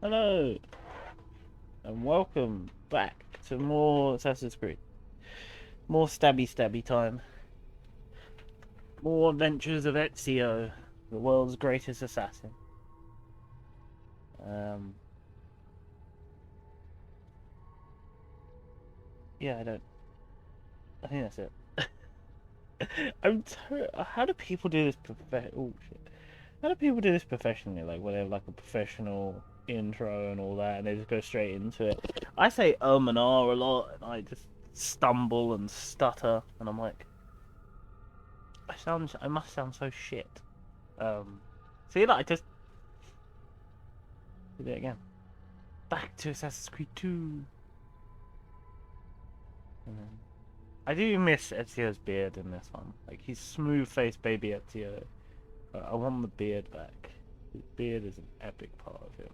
Hello, and welcome back to more Assassin's Creed. More stabby time. More adventures of Ezio, the world's greatest assassin. Um, yeah, I think that's it. How do people do this Oh shit! How do people do this professionally? Like, when they have like a professional intro and all that, and they just go straight into it. I say and ah a lot, and I just stumble and stutter, and I'm like, I must sound so shit. See that I just did it again. Back to Assassin's Creed 2. I do miss Ezio's beard in this one. Like, he's smooth-faced baby Ezio. I want the beard back. His beard is an epic part of him.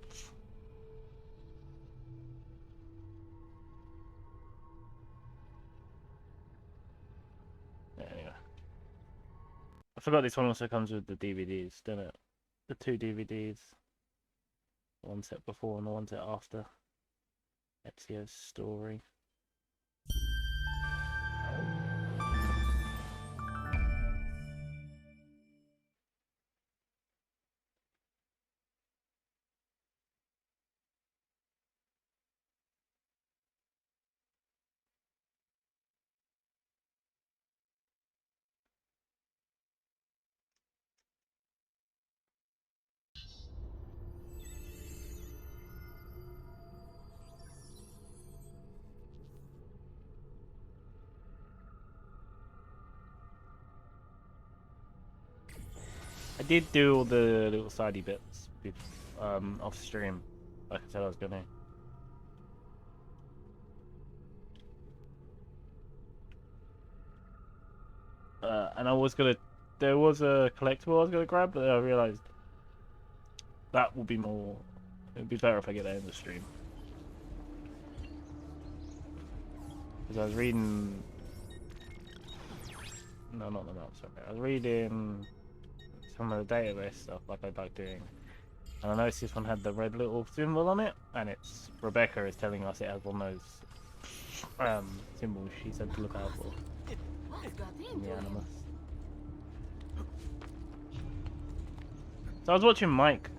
Yeah, anyway. I forgot this one also comes with the DVDs, doesn't it? The two DVDs. The one set before and the one set after Ezio's story. I did do all the little sidey bits off stream, like I said I was gonna. And I was gonna. There was a collectible I was gonna grab, but I realized that will be more. It'd be better if I get that in the stream. Because I was reading. No, not the map. Sorry, I was reading some of the database stuff, like I like doing. And I noticed this one had the red little symbol on it, and it's Rebecca is telling us it has one of those symbols she said to look out for in the Animus. So I was watching Mike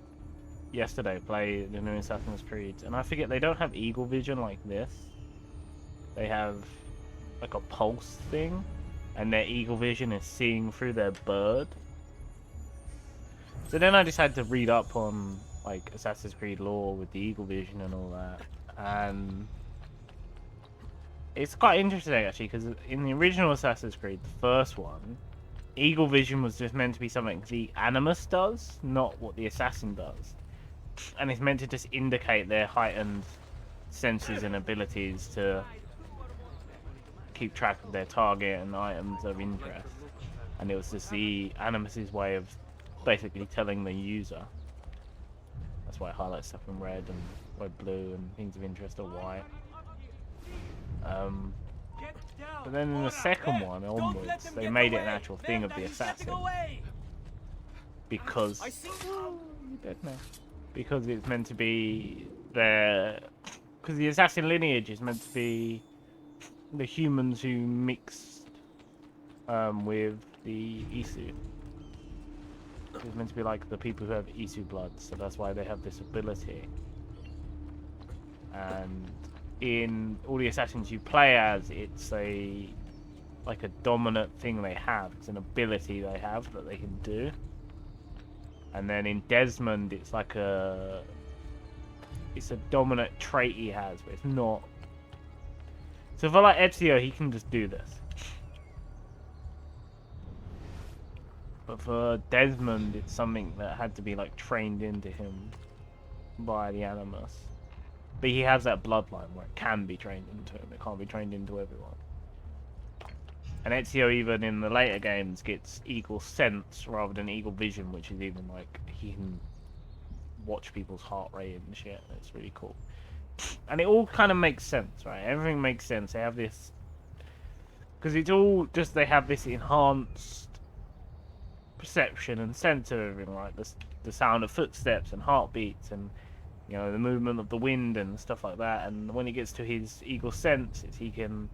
yesterday play the new Assassin's Creed, and I forget they don't have eagle vision like this. They have like a pulse thing, and their eagle vision is seeing through their bird. So then I decided to read up on like Assassin's Creed lore with the eagle vision and all that, and it's quite interesting actually, because in the original Assassin's Creed, the first one, eagle vision was just meant to be something the Animus does, not what the assassin does, and it's meant to just indicate their heightened senses and abilities to keep track of their target and items of interest. And it was just the Animus's way of basically telling the user. That's why it highlights stuff in red and red, blue, and things of interest are white. But then in the second one onwards, they made it an actual thing of the assassin. Because because it's meant to be their. Because the assassin lineage is meant to be the humans who mixed with the Isu. It's meant to be like the people who have Isu blood, so that's why they have this ability. And in all the assassins you play as, it's like a dominant thing they have. It's an ability they have that they can do. And then in Desmond, it's like it's a dominant trait he has, but it's not. So for like Ezio, he can just do this. But for Desmond, it's something that had to be like trained into him by the Animus. But he has that bloodline where it can be trained into him. It can't be trained into everyone. And Ezio, even in the later games, gets eagle sense rather than eagle vision, which is even like he can watch people's heart rate and shit. It's really cool. And it all kind of makes sense, right? Everything makes sense. They have this. Because it's all just they have this enhanced perception and sense of everything, right? The sound of footsteps and heartbeats and You know, the movement of the wind and stuff like that. And when he gets to his eagle senses, he can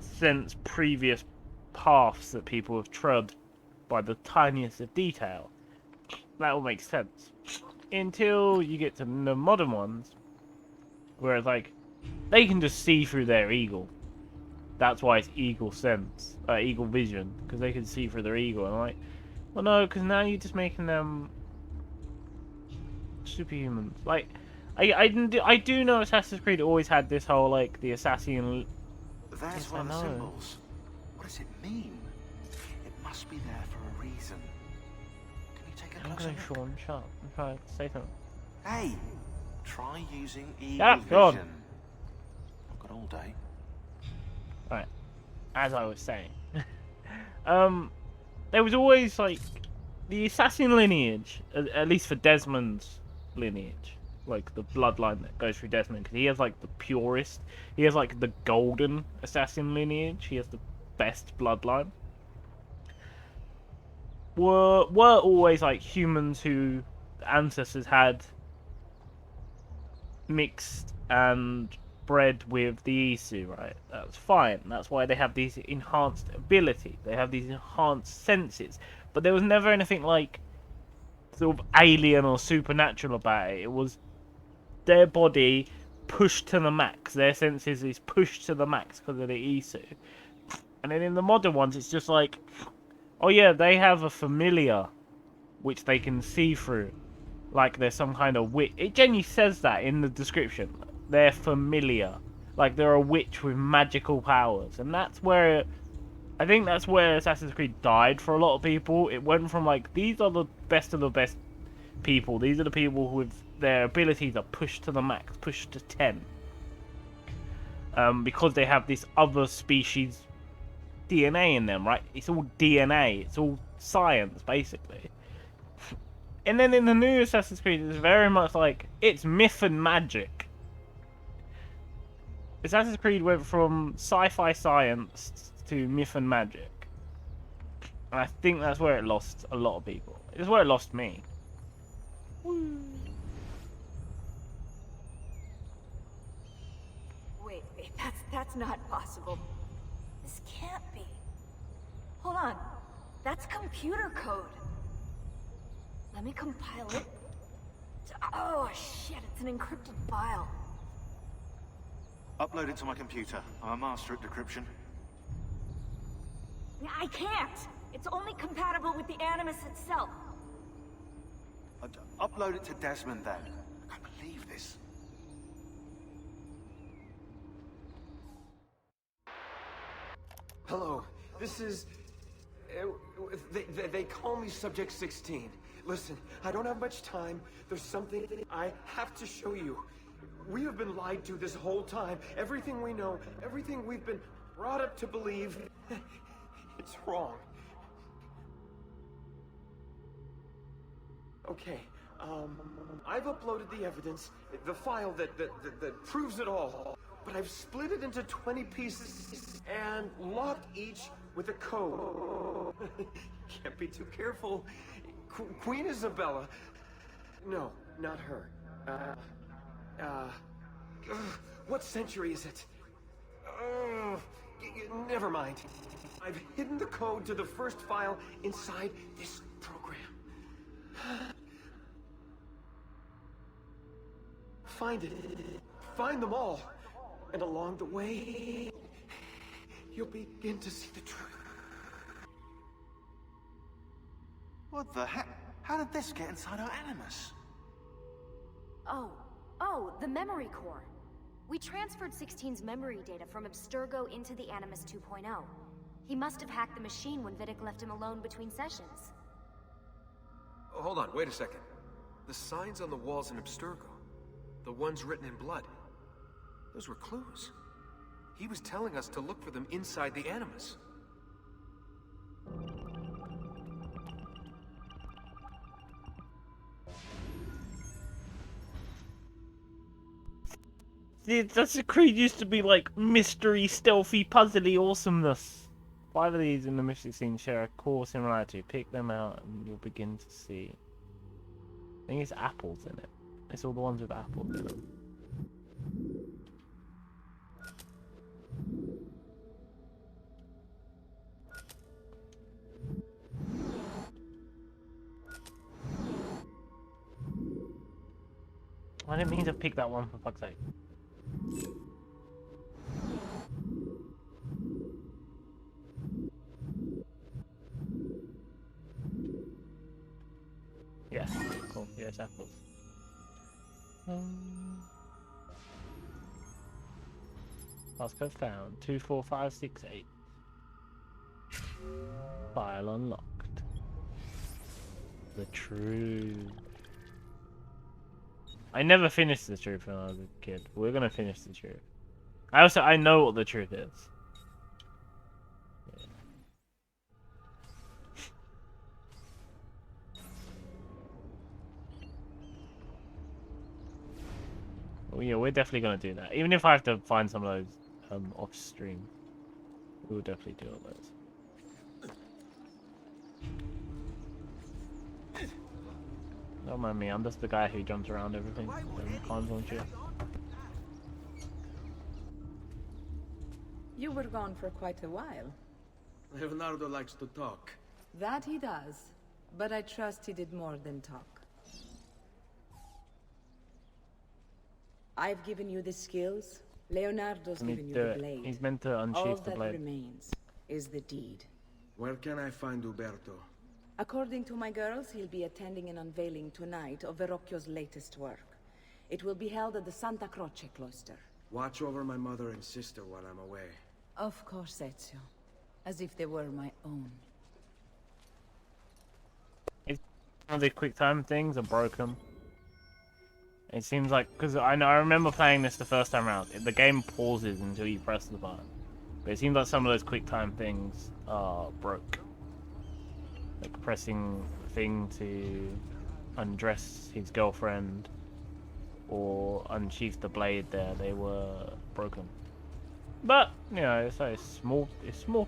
sense previous paths that people have trod by the tiniest of detail. That all makes sense. Until you get to the modern ones, where it's like, they can just see through their eagle. That's why it's eagle sense, eagle vision, because they can see through their eagle. And I'm like, well, no, because now you're just making them superhumans. Like, I do know Assassin's Creed always had this whole, like, the assassin. There's Yes, one I of the know. symbols. What does it mean? It must be there for a reason. Can you take a I'm closer going, look? Sean, shut up. I'm trying to say something. Hey, try using eagle Yeah, go on. vision. I've got all day. Right, as I was saying, there was always like the assassin lineage, at least for Desmond's lineage, like the bloodline that goes through Desmond, because he has like the purest, he has like the golden assassin lineage. He has the best bloodline. Were always like humans who ancestors had mixed and bred with the Isu, right? That's fine. That's why they have these enhanced abilities. They have these enhanced senses. But there was never anything like sort of alien or supernatural about it. It was their body pushed to the max. Their senses is pushed to the max because of the Isu. And then in the modern ones, it's just like, oh yeah, they have a familiar which they can see through. Like there's some kind of witch. It genuinely says that in the description. They're familiar. Like they're a witch with magical powers. And that's where... I think that's where Assassin's Creed died for a lot of people. It went from like, these are the best of the best people. These are the people with their abilities are pushed to the max. Pushed to 10. Because they have this other species DNA in them, right? It's all DNA. It's all science, basically. And then in the new Assassin's Creed, it's very much like, it's myth and magic. Assassin's Creed went from sci-fi science to myth and magic. And I think that's where it lost a lot of people. It's where it lost me. Wait, that's not possible. This can't be. Hold on. That's computer code. Let me compile it. Oh shit, it's an encrypted file. Upload it to my computer. I'm a master at decryption. I can't. It's only compatible with the Animus itself. Upload it to Desmond then. I can't believe this. Hello, this is... They call me Subject 16. Listen, I don't have much time. There's something I have to show you. We have been lied to this whole time. Everything we know, everything we've been brought up to believe, it's wrong. Okay, I've uploaded the evidence, the file that proves it all. But I've split it into 20 pieces and locked each with a code. Can't be too careful. Queen Isabella. No, not her. What century is it? Never mind. I've hidden the code to the first file inside this program. Find it. Find them all. And along the way, you'll begin to see the truth. What the heck? How did this get inside our Animus? Oh, the memory core. We transferred 16's memory data from Abstergo into the Animus 2.0. He must have hacked the machine when Vidic left him alone between sessions. Oh, hold on, wait a second. The signs on the walls in Abstergo, the ones written in blood, those were clues. He was telling us to look for them inside the Animus. The Assassin's Creed used to be like mystery, stealthy, puzzly awesomeness. 5 of these in the mystery scene share a core similarity. Pick them out and you'll begin to see. I think it's apples in it. It's all the ones with apples in them. I didn't mean to pick that one, for fuck's sake. Yes, cool. Yes, apples. Passcode found. 24568. File unlocked. The truth. I never finished the truth when I was a kid. We're gonna finish the truth. I know what the truth is. Yeah. Well, yeah, we're definitely gonna do that. Even if I have to find some of those off stream, we'll definitely do all those. Don't mind me, I'm just the guy who jumps around everything and climbs on shit. You were gone for quite a while. Leonardo likes to talk. That he does, but I trust he did more than talk. I've given you the skills. Leonardo's given you the blade. He's meant to All unsheath the that blade. remains is the deed. Where can I find Uberto? According to my girls, he'll be attending an unveiling tonight of Verrocchio's latest work. It will be held at the Santa Croce cloister. Watch over my mother and sister while I'm away. Of course, Ezio. As if they were my own. One of the quick time things are broken. It seems like, because I remember playing this the first time around. The game pauses until you press the button, but it seems like some of those quick time things are broke. Like pressing the thing to undress his girlfriend or unsheath the blade. There, they were broken. But you know, it's a small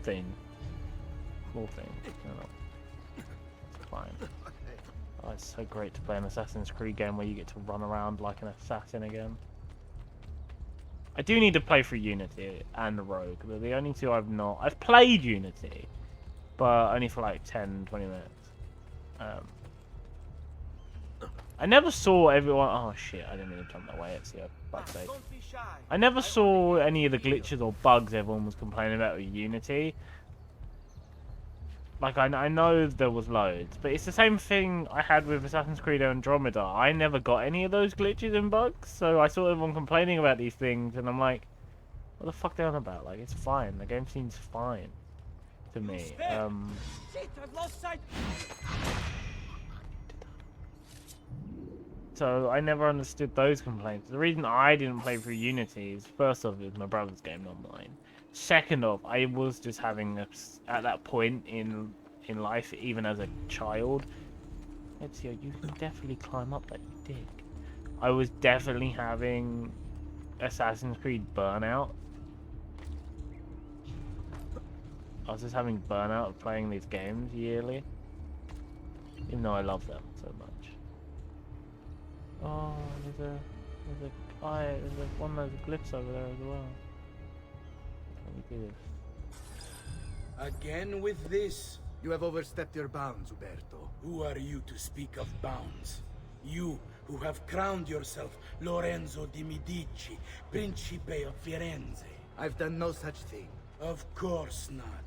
thing. Small thing. You know, it's fine. Oh, it's so great to play an Assassin's Creed game where you get to run around like an assassin again. I do need to play through Unity and Rogue. They're the only two I've not... I've played Unity, but only for like 10, 20 minutes. I never saw everyone... Oh shit, I didn't mean to jump that way. It's fuck's sake. I never saw any of the glitches or bugs everyone was complaining about with Unity. Like, I know there was loads, but it's the same thing I had with Assassin's Creed Andromeda. I never got any of those glitches and bugs, so I saw everyone complaining about these things, and I'm like, what the fuck are they on about? Like, it's fine. The game seems fine to me. So I never understood those complaints. The reason I didn't play through Unity is, first off, it was my brother's game, not mine. Second off, I was just having at that point in life, even as a child. Ezio, you can definitely climb up that dick. I was definitely having Assassin's Creed burnout. I was just having burnout of playing these games yearly, even though I love them so much. Oh, there's one of those glyphs over there as well. Let me do this. Again with this? You have overstepped your bounds, Uberto. Who are you to speak of bounds? You who have crowned yourself Lorenzo di Medici, Principe of Firenze. I've done no such thing. Of course not.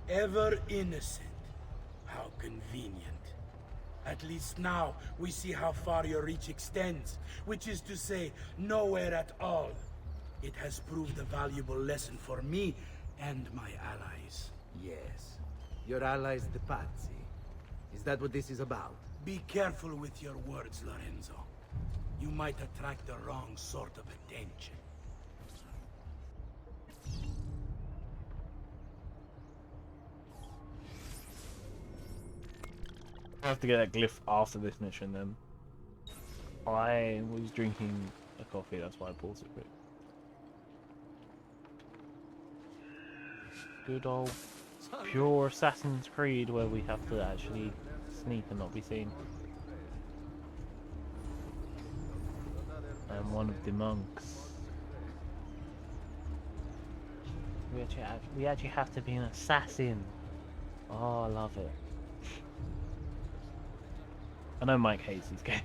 Ever innocent. How convenient. At least now we see how far your reach extends, which is to say, nowhere at all. It has proved a valuable lesson for me and my allies. Yes. Your allies, the Pazzi. Is that what this is about? Be careful with your words, Lorenzo. You might attract the wrong sort of attention. I have to get that glyph after this mission then. I was drinking a coffee, that's why I paused it quick. Good old pure Assassin's Creed where we have to actually sneak and not be seen. one of the monks. We actually have to be an assassin. Oh, I love it. I know Mike hates these games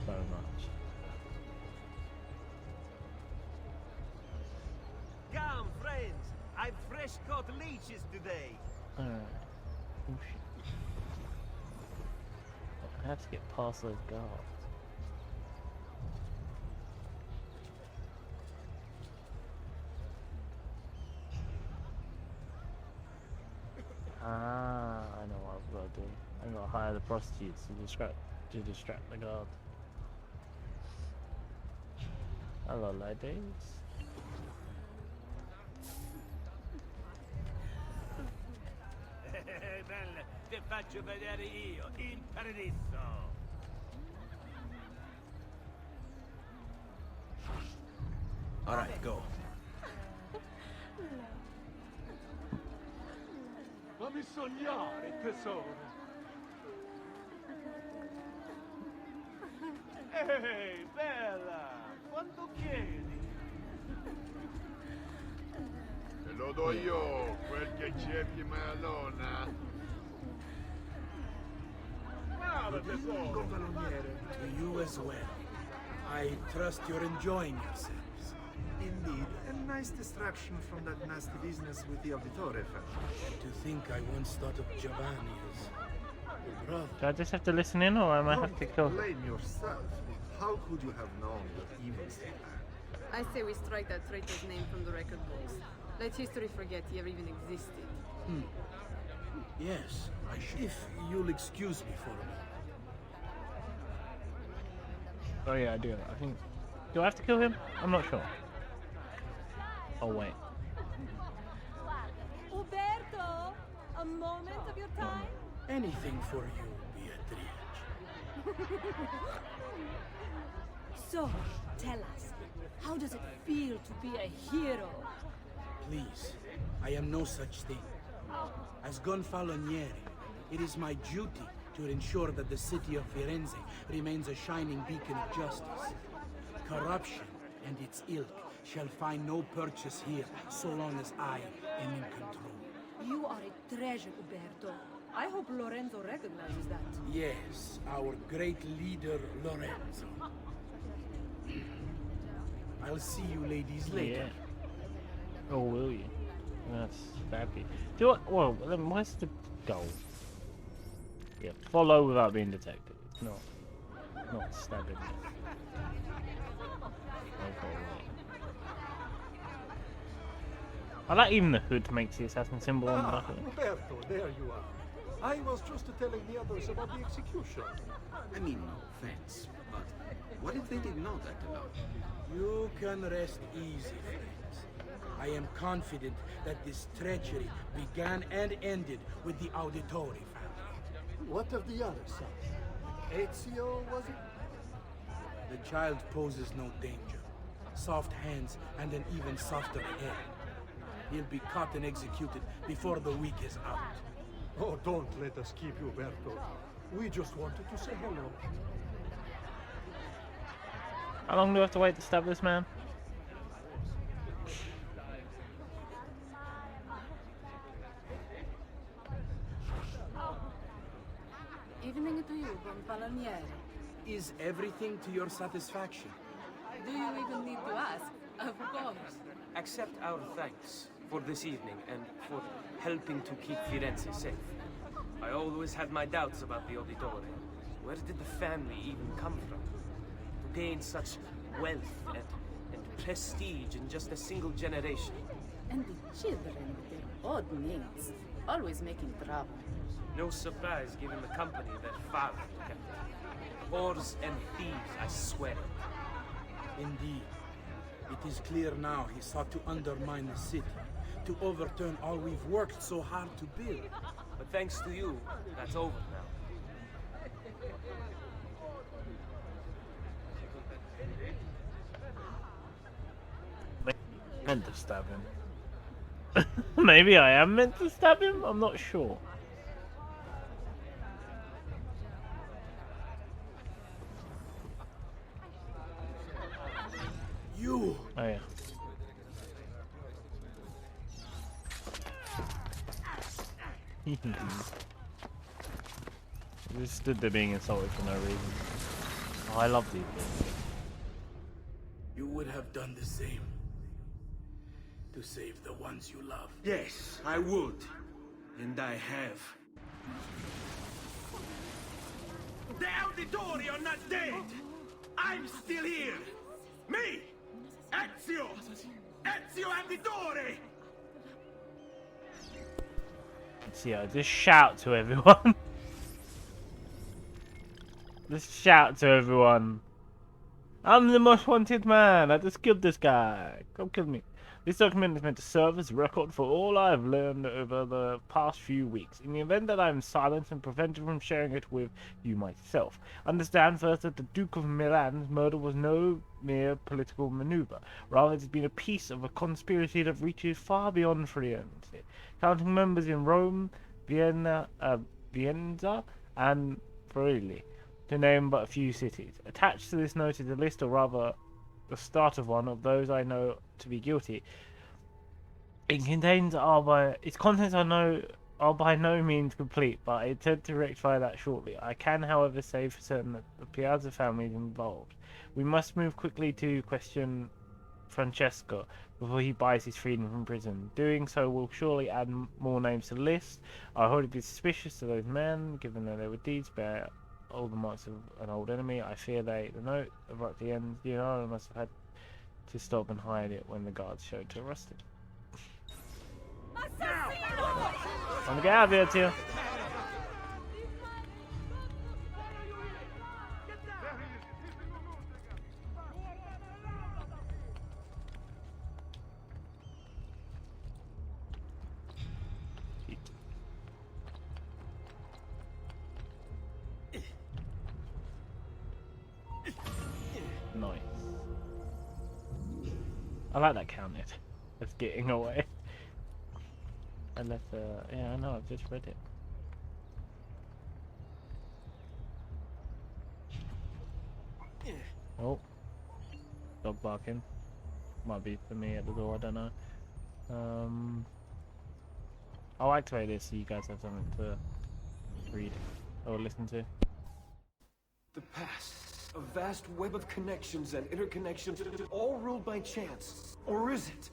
so much. Come, friends! I've fresh caught leeches today. Alright. Oh, shit. I have to get past those guards. Ah, I know what I've got to do. I've got to hire the prostitutes to distract the guard. Hello, ladies. Bella, ti faccio vedere io, il paradiso. All right, go. Fammi sognare, tesoro. Ehi, bella, quanto chiedi? Te lo do io, quel che cerchi Malona. Brava, tesoro. To you as well. I trust you're enjoying yourselves. Indeed, a nice distraction from that nasty business with the Auditore family. To think I once thought of Giovanni as your brother. Do I just have to listen in, or am I have to kill him? Blame yourself. How could you have known that evil still I say we strike that traitor's name from the record books. Let history forget he ever even existed. Yes, I should. If you'll excuse me for a moment. Oh yeah, I do. I think. Do I have to kill him? I'm not sure. Oh wait. Uberto, a moment of your time. Anything for you, Beatrice. So, tell us, how does it feel to be a hero? Please, I am no such thing. As Gonfaloniere, it is my duty to ensure that the city of Firenze remains a shining beacon of justice. Corruption and its ilk shall find no purchase here so long as I am in control. You are a treasure, Uberto. I hope Lorenzo recognizes that. Yes, our great leader, Lorenzo. I'll see you ladies later. Yeah. Or will you? That's happy. Do I, well, then where's the goal? Yeah, follow without being detected. Not stabbing. I like even the hood makes the assassin symbol on the back of it. Roberto, there you are. I was just telling the others about the execution. I mean, no offense, but what if they did not act alone? You can rest easy, friends. I am confident that this treachery began and ended with the Auditore family. What of the other son? Ezio, was it? The child poses no danger. Soft hands and an even softer head. He'll be caught and executed before the week is out. Oh, don't let us keep you, Berto. We just wanted to say hello. How long do I have to wait to stab this man? Evening to you, Gonfaloniere. Is everything to your satisfaction? Do you even need to ask? Of course. Accept our thanks for this evening and for helping to keep Firenze safe. I always had my doubts about the Auditore. Where did the family even come from? To gain such wealth and prestige in just a single generation. And the children with their odd names, always making trouble. No surprise given the company their father kept. Whores and thieves, I swear. Indeed. It is clear now he sought to undermine the city, to overturn all we've worked so hard to build. But thanks to you, that's over now. Meant to stab him. Maybe I am meant to stab him? I'm not sure. Just stood there being insulted for no reason. Oh, I love these bits. You would have done the same. To save the ones you love. Yes, I would. And I have. The Auditori are not dead! I'm still here! Me! Ezio! Ezio Auditore! So yeah, just shout to everyone. Just shout to everyone. I'm the most wanted man. I just killed this guy. Come kill me. This document is meant to serve as a record for all I have learned over the past few weeks. In the event that I am silenced and prevented from sharing it with you myself, understand first that the Duke of Milan's murder was no mere political maneuver. Rather, it has been a piece of a conspiracy that reaches far beyond Firenze, counting members in Rome, Vienna, Vienza, and Friuli, to name but a few cities. Attached to this note is a list, or rather the start of one, of those I know to be guilty. Its contents are by no means complete, but I intend to rectify that shortly. I can, however, say for certain that the Piazza family is involved. We must move quickly to question Francesco before he buys his freedom from prison. Doing so will surely add more names to the list. I already be suspicious of those men, given that they were deeds bear all the marks of an old enemy. I fear the note abruptly ends. You know, I must have had to stop and hide it when the guards showed to arrest it. Time to get out of here, Tia. Nice. I like that counted. That's getting away. I left yeah, I know, I've just read it. Oh. Dog barking. Might be for me at the door, I don't know. I'll activate this so you guys have something to read or listen to. The past. A vast web of connections and interconnections, all ruled by chance. Or is it?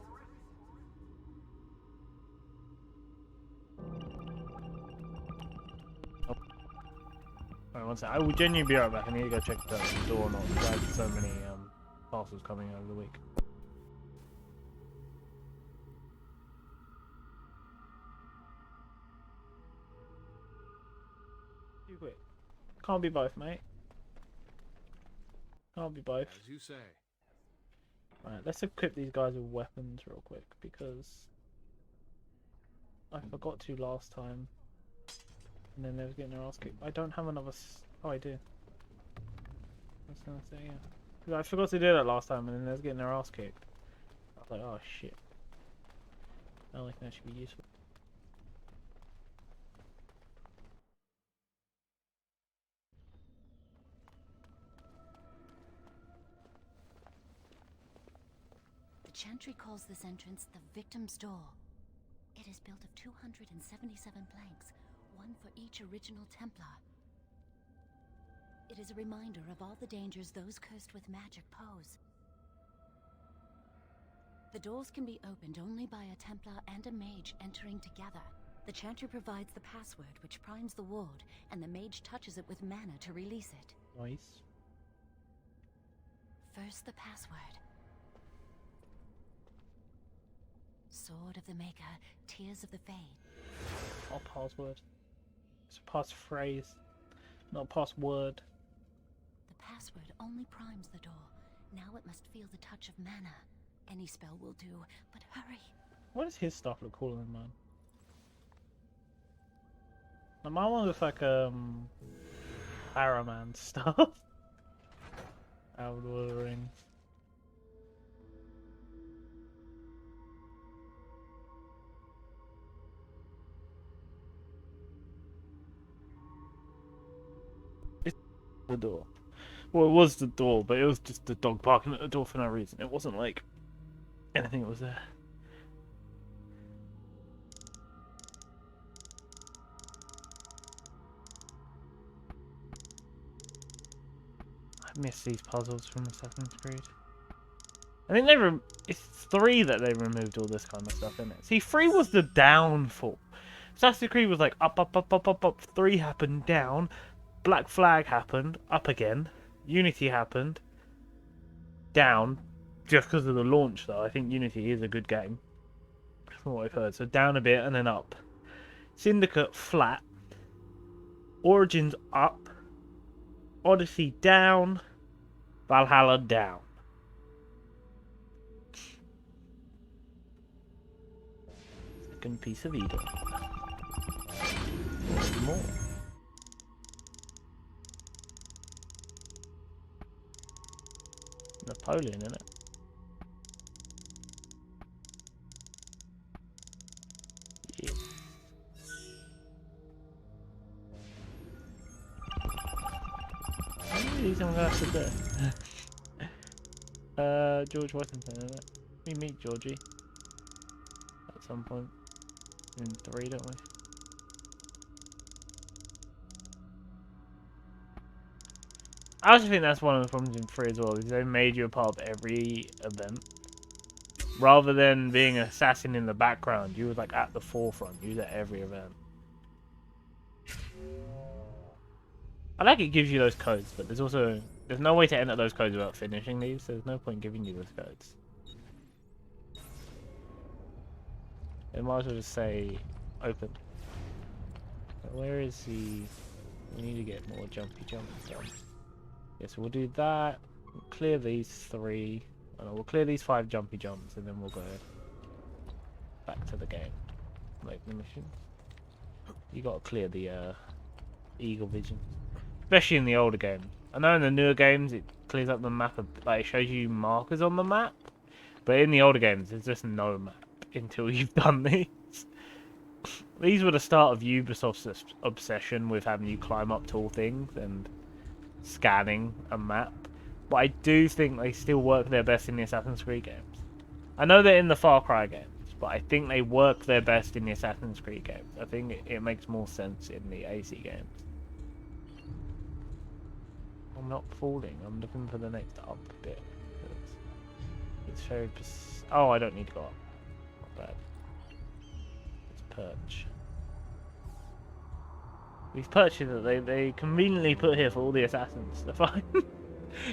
Alright, one sec. I will genuinely be right back. I need to go check the door or not, because I had so many parcels coming over the week. Too quick. Can't be both, mate. Can't be both. As you say. Alright, let's equip these guys with weapons real quick, because I forgot to last time. And then they was getting their ass kicked. I don't have another oh, I do. I was gonna say, yeah. Because I forgot to do that last time, and then they was getting their ass kicked. I was like, oh shit. I don't think that should be useful. The Chantry calls this entrance the Victim's Door. It is built of 277 planks, one for each original Templar. It is a reminder of all the dangers those cursed with magic pose. The doors can be opened only by a Templar and a mage entering together. The Chantry provides the password, which primes the ward, and the mage touches it with mana to release it. Nice. First, the password. Sword of the Maker, Tears of the Fade. Not password. It's a passphrase, not a password. The password only primes the door. Now it must feel the touch of mana. Any spell will do, but hurry. Why does his stuff look cooler than mine? Now, mine one looks like Araman stuff. Out of the Rings. It's the door. Well, it was the door, but it was just the dog barking at the door for no reason. It wasn't like anything that was there. miss these puzzles from Assassin's Creed. I think they it's 3 that they removed all this kind of stuff in it. See, 3 was the downfall. Assassin's Creed was like up, up, up, up, up, up. 3 happened, down. Black Flag happened, up again. Unity happened, down. Just because of the launch, though. I think Unity is a good game. From what I've heard. So down a bit and then up. Syndicate, flat. Origins, up. Odyssey, down. Valhalla, down. Second piece of Eden. More. Napoleon, in it. Yeah. These I'm gonna have to do. George Washington, isn't it? We meet Georgie at some point in 3, don't we? I also think that's one of the problems in 3 as well, is they made you a part of every event. Rather than being an assassin in the background, you was like at the forefront, you was at every event. I like it gives you those codes, but there's no way to enter those codes without finishing these, so there's no point giving you those codes. It might as well just say open. But where is the... We need to get more jumpy jumps done. Yeah, so we'll do that. We'll clear these 3. Oh, no, we'll clear these 5 jumpy jumps, and then we'll go back to the game. Like the mission. You gotta clear the eagle vision. Especially in the older games. I know in the newer games it clears up the map, like it shows you markers on the map. But in the older games there's just no map until you've done these. These were the start of Ubisoft's obsession with having you climb up tall things and scanning a map. But I do think they still work their best in the Assassin's Creed games. I know they're in the Far Cry games, but I think they work their best in the Assassin's Creed games. I think it makes more sense in the AC games. I'm not falling, I'm looking for the next up bit. It's very... Oh, I don't need to go up. Not bad. It's perch. These perches that they conveniently put here for all the assassins to find.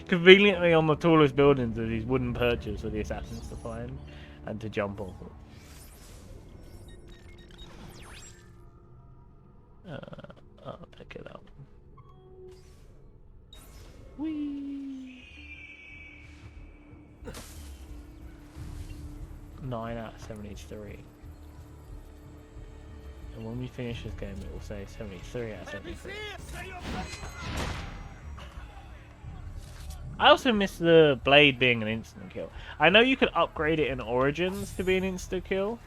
Conveniently on the tallest buildings are these wooden perches for the assassins to find and to jump on. I'll pick it up. Whee! 9 out of 73. And when we finish this game, it will say 73 out of 73. I also miss the blade being an instant kill. I know you could upgrade it in Origins to be an instant kill,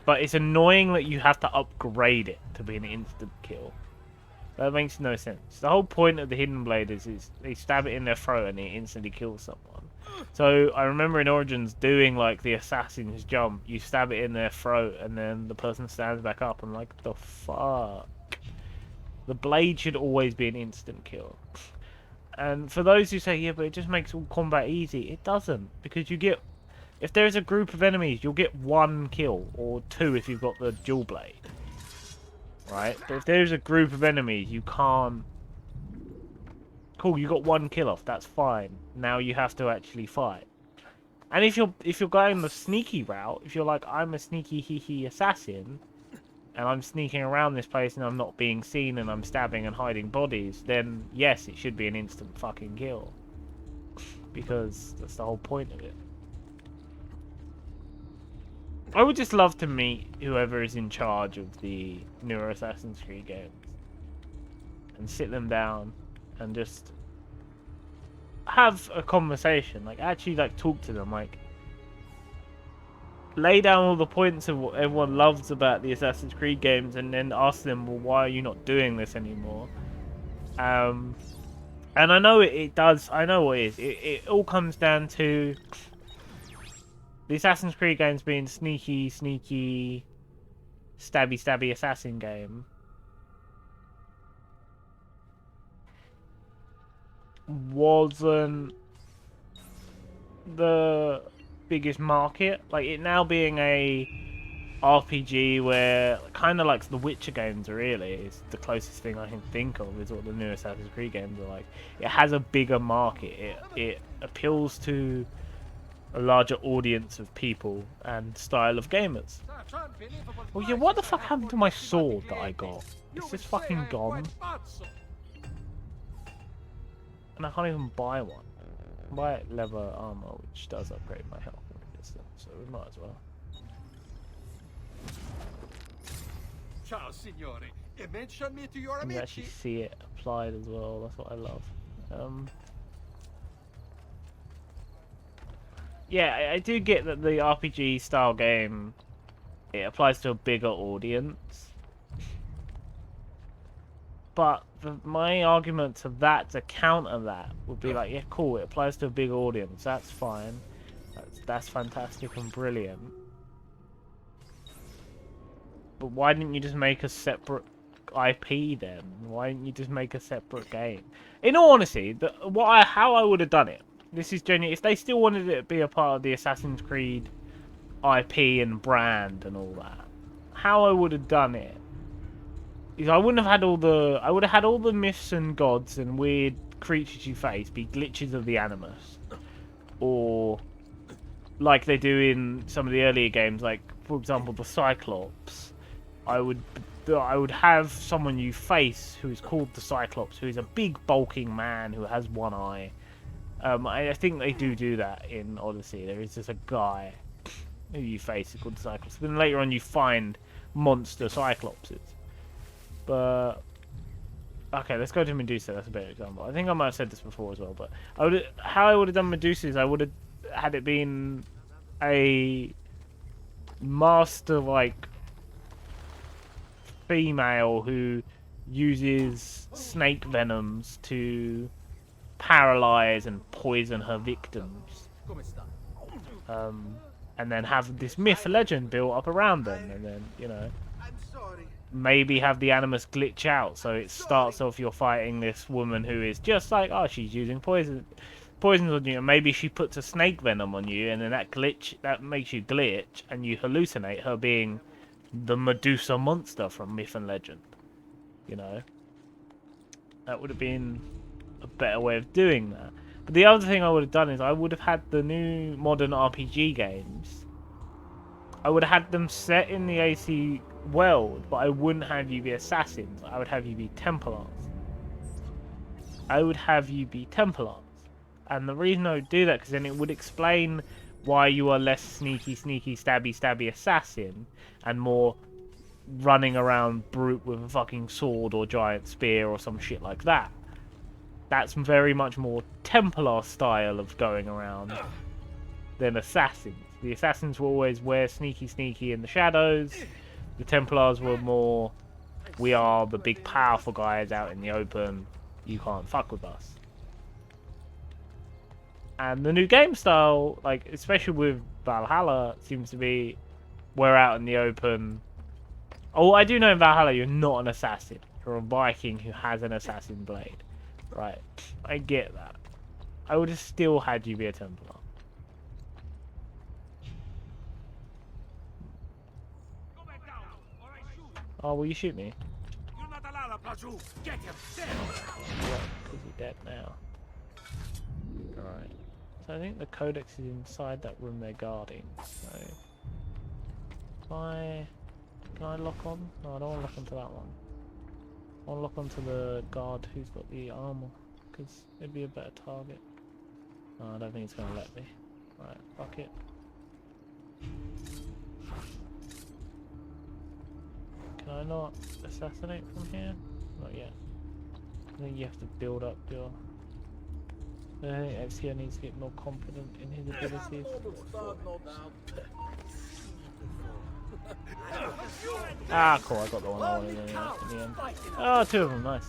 but it's annoying that you have to upgrade it to be an instant kill. That makes no sense. The whole point of the hidden blade is they stab it in their throat and it instantly kills someone. So I remember in Origins doing like the assassin's jump. You stab it in their throat and then the person stands back up. I'm like, the fuck? The blade should always be an instant kill. And for those who say, yeah, but it just makes all combat easy, it doesn't. Because you get... If there's a group of enemies, you'll get 1 kill. Or 2 if you've got the dual blade. Right? But if there's a group of enemies, you can't... Cool, you got 1 kill off, that's fine. Now you have to actually fight. And if you're going the sneaky route, if you're like, I'm a sneaky hee assassin, and I'm sneaking around this place and I'm not being seen and I'm stabbing and hiding bodies, then yes, it should be an instant fucking kill. Because that's the whole point of it. I would just love to meet whoever is in charge of the newer Assassin's Creed games. And sit them down and just have a conversation. Like, actually, like, talk to them. Like, lay down all the points of what everyone loves about the Assassin's Creed games and then ask them, well, why are you not doing this anymore? And I know it does, I know what it is. It all comes down to the Assassin's Creed games being sneaky, stabby assassin game. wasn't the biggest market. Like, it now being a RPG where, kind of like the Witcher games really, is the closest thing I can think of is what the new Assassin's Creed games are like. It has a bigger market. It appeals to a larger audience of people and style of gamers. Oh yeah, what the fuck happened to my sword that I got? It's just fucking gone. And I can't even buy one. I can buy leather armor, which does upgrade my health and resistance, so we might as well. Ciao, signore. E mention me to your You can actually see it applied as well. That's what I love. Yeah, I do get that the RPG style game, it applies to a bigger audience. But my argument to that, to counter that, would be like, yeah, cool, it applies to a big audience. That's fine. That's fantastic and brilliant. But why didn't you just make a separate IP then? Why didn't you just make a separate game? In all honesty, how I would have done it. This is genuine. If they still wanted it to be a part of the Assassin's Creed IP and brand and all that, how I would have done it is I wouldn't have had all the. I would have had all the myths and gods and weird creatures you face be glitches of the Animus, or like they do in some of the earlier games, like for example the Cyclops. I would have someone you face who is called the Cyclops, who is a big bulking man who has one eye. I think they do that in Odyssey. There is just a guy who you face called the Cyclops. Then later on you find monster Cyclopses. But okay, let's go to Medusa. That's a better example. I think I might have said this before as well. But how I would have done Medusa is I would have had it been a master like female who uses snake venoms to paralyze and poison her victims, and then have this myth legend built up around them, and then, you know, maybe have the Animus glitch out, so it starts off you're fighting this woman who is just like, oh, she's using poisons on you, and maybe she puts a snake venom on you, and then that makes you glitch, and you hallucinate her being the Medusa monster from myth and legend. You know, that would have been a better way of doing that. But the other thing I would have done is I would have had the new modern RPG games. I would have had them set in the AC world, but I wouldn't have you be assassins. I would have you be Templars. And the reason I would do that, because then it would explain why you are less sneaky, stabby assassin, and more running around brute with a fucking sword or giant spear or some shit like that. That's very much more Templar style of going around than assassins. The assassins will always wear sneaky in the shadows. The Templars were more, we are the big powerful guys out in the open, you can't fuck with us. And the new game style, like especially with Valhalla, seems to be we're out in the open. Oh, I do know in Valhalla you're not an assassin. You're a Viking who has an assassin blade. Right. I get that. I would have still had you be a Templar. Oh, will you shoot me? Yeah, because you're dead now. Alright. So I think the codex is inside that room they're guarding. So can I lock on? No, I don't want to lock onto that one. I want to lock onto the guard who's got the armor, because it'd be a better target. No, I don't think it's going to let me. Right, fuck it. Can I not assassinate from here? Not yet. I think you have to build up your... I think Ezio needs to get more confident in his abilities. Ah, cool, I got the one I wanted in the end. Oh, two of them, nice.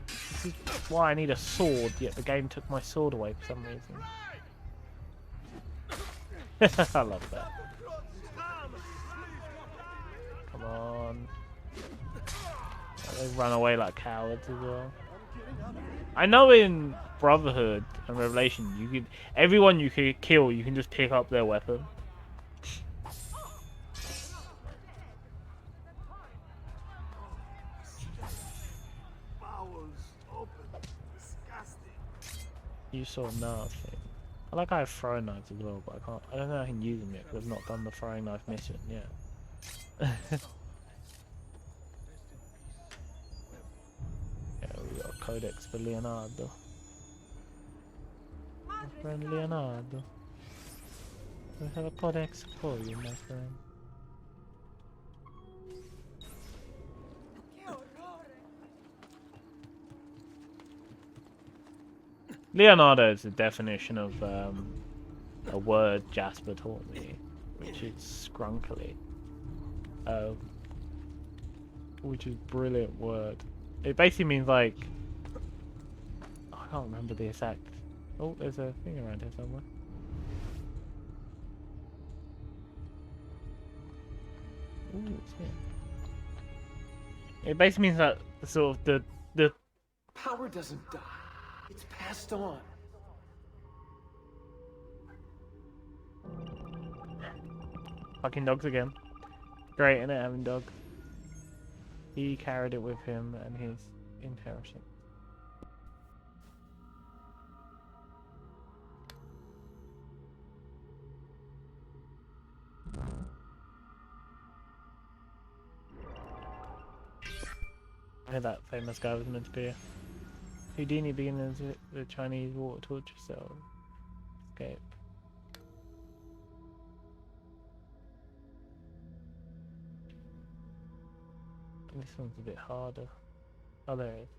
This is why I need a sword, yet the game took my sword away for some reason. I love that. Come on. They run away like cowards as well. I know in Brotherhood and Revelation, you could everyone you could kill, you can just pick up their weapon. You saw nothing. I like I have throwing knives as well, but I can't. I don't know how I can use them yet because I've not done the throwing knife mission yet. Yeah, we got a codex for Leonardo. My friend Leonardo. We have a codex for you, my friend. Leonardo is the definition of a word Jasper taught me, which is scrunkily. Which is a brilliant word. It basically means like... I can't remember the exact... Oh, there's a thing around here somewhere. Ooh, it's here. It basically means that sort of the... Power doesn't die. It's passed on. Fucking dogs again. Great, innit, having dogs. He carried it with him and his inheritance. I heard that famous guy was meant to be Houdini beginning as the Chinese water torture cell. Escape. This one's a bit harder. Oh, there it is.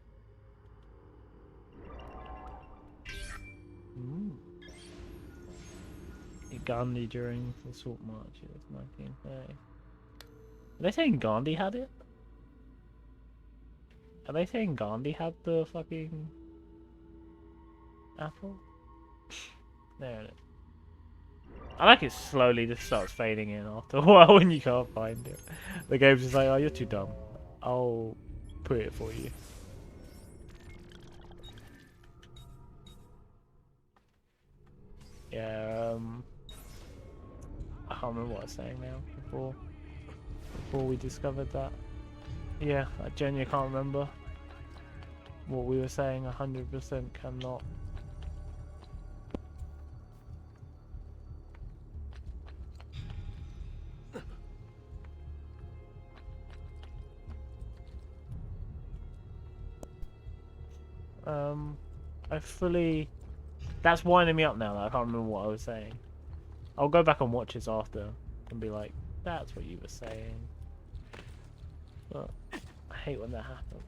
Gandhi during the Salt Marches, 1930. Are they saying Gandhi had it? Are they saying Gandhi had the fucking apple? There it is. I like it slowly just starts fading in after a while when you can't find it. The game's just like, oh, you're too dumb. I'll put it for you. Yeah, I can't remember what I was saying now before we discovered that. Yeah, I genuinely can't remember what we were saying. 100% cannot. I fully... That's winding me up now that I can't remember what I was saying. I'll go back and watch this after and be like, that's what you were saying. But I hate when that happens.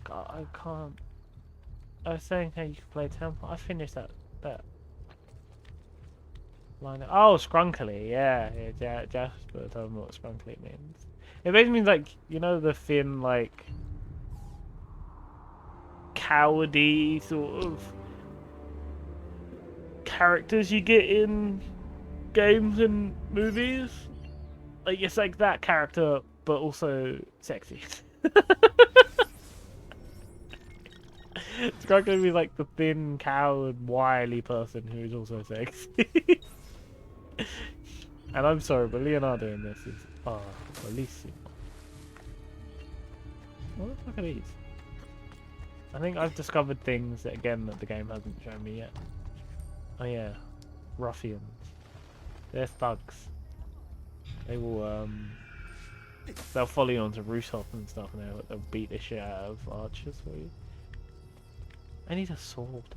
God, I can't... I was saying how you could play Temple. I finished that line. Oh, scrunkily, yeah. Jasper told me what scrunkily means. It basically means like, you know, the thin, like, cowardy sort of characters you get in games and movies. Like, it's like that character, but also sexy. It's going to be like the thin, coward, wily person who is also sexy. And I'm sorry, but Leonardo in this is bellissimo. What the fuck are these? I think I've discovered things that, again, that the game hasn't shown me yet. Oh yeah, ruffians. They're thugs. They will they'll follow you onto rooftops and stuff, and they'll beat the shit out of archers for you. I need a sword.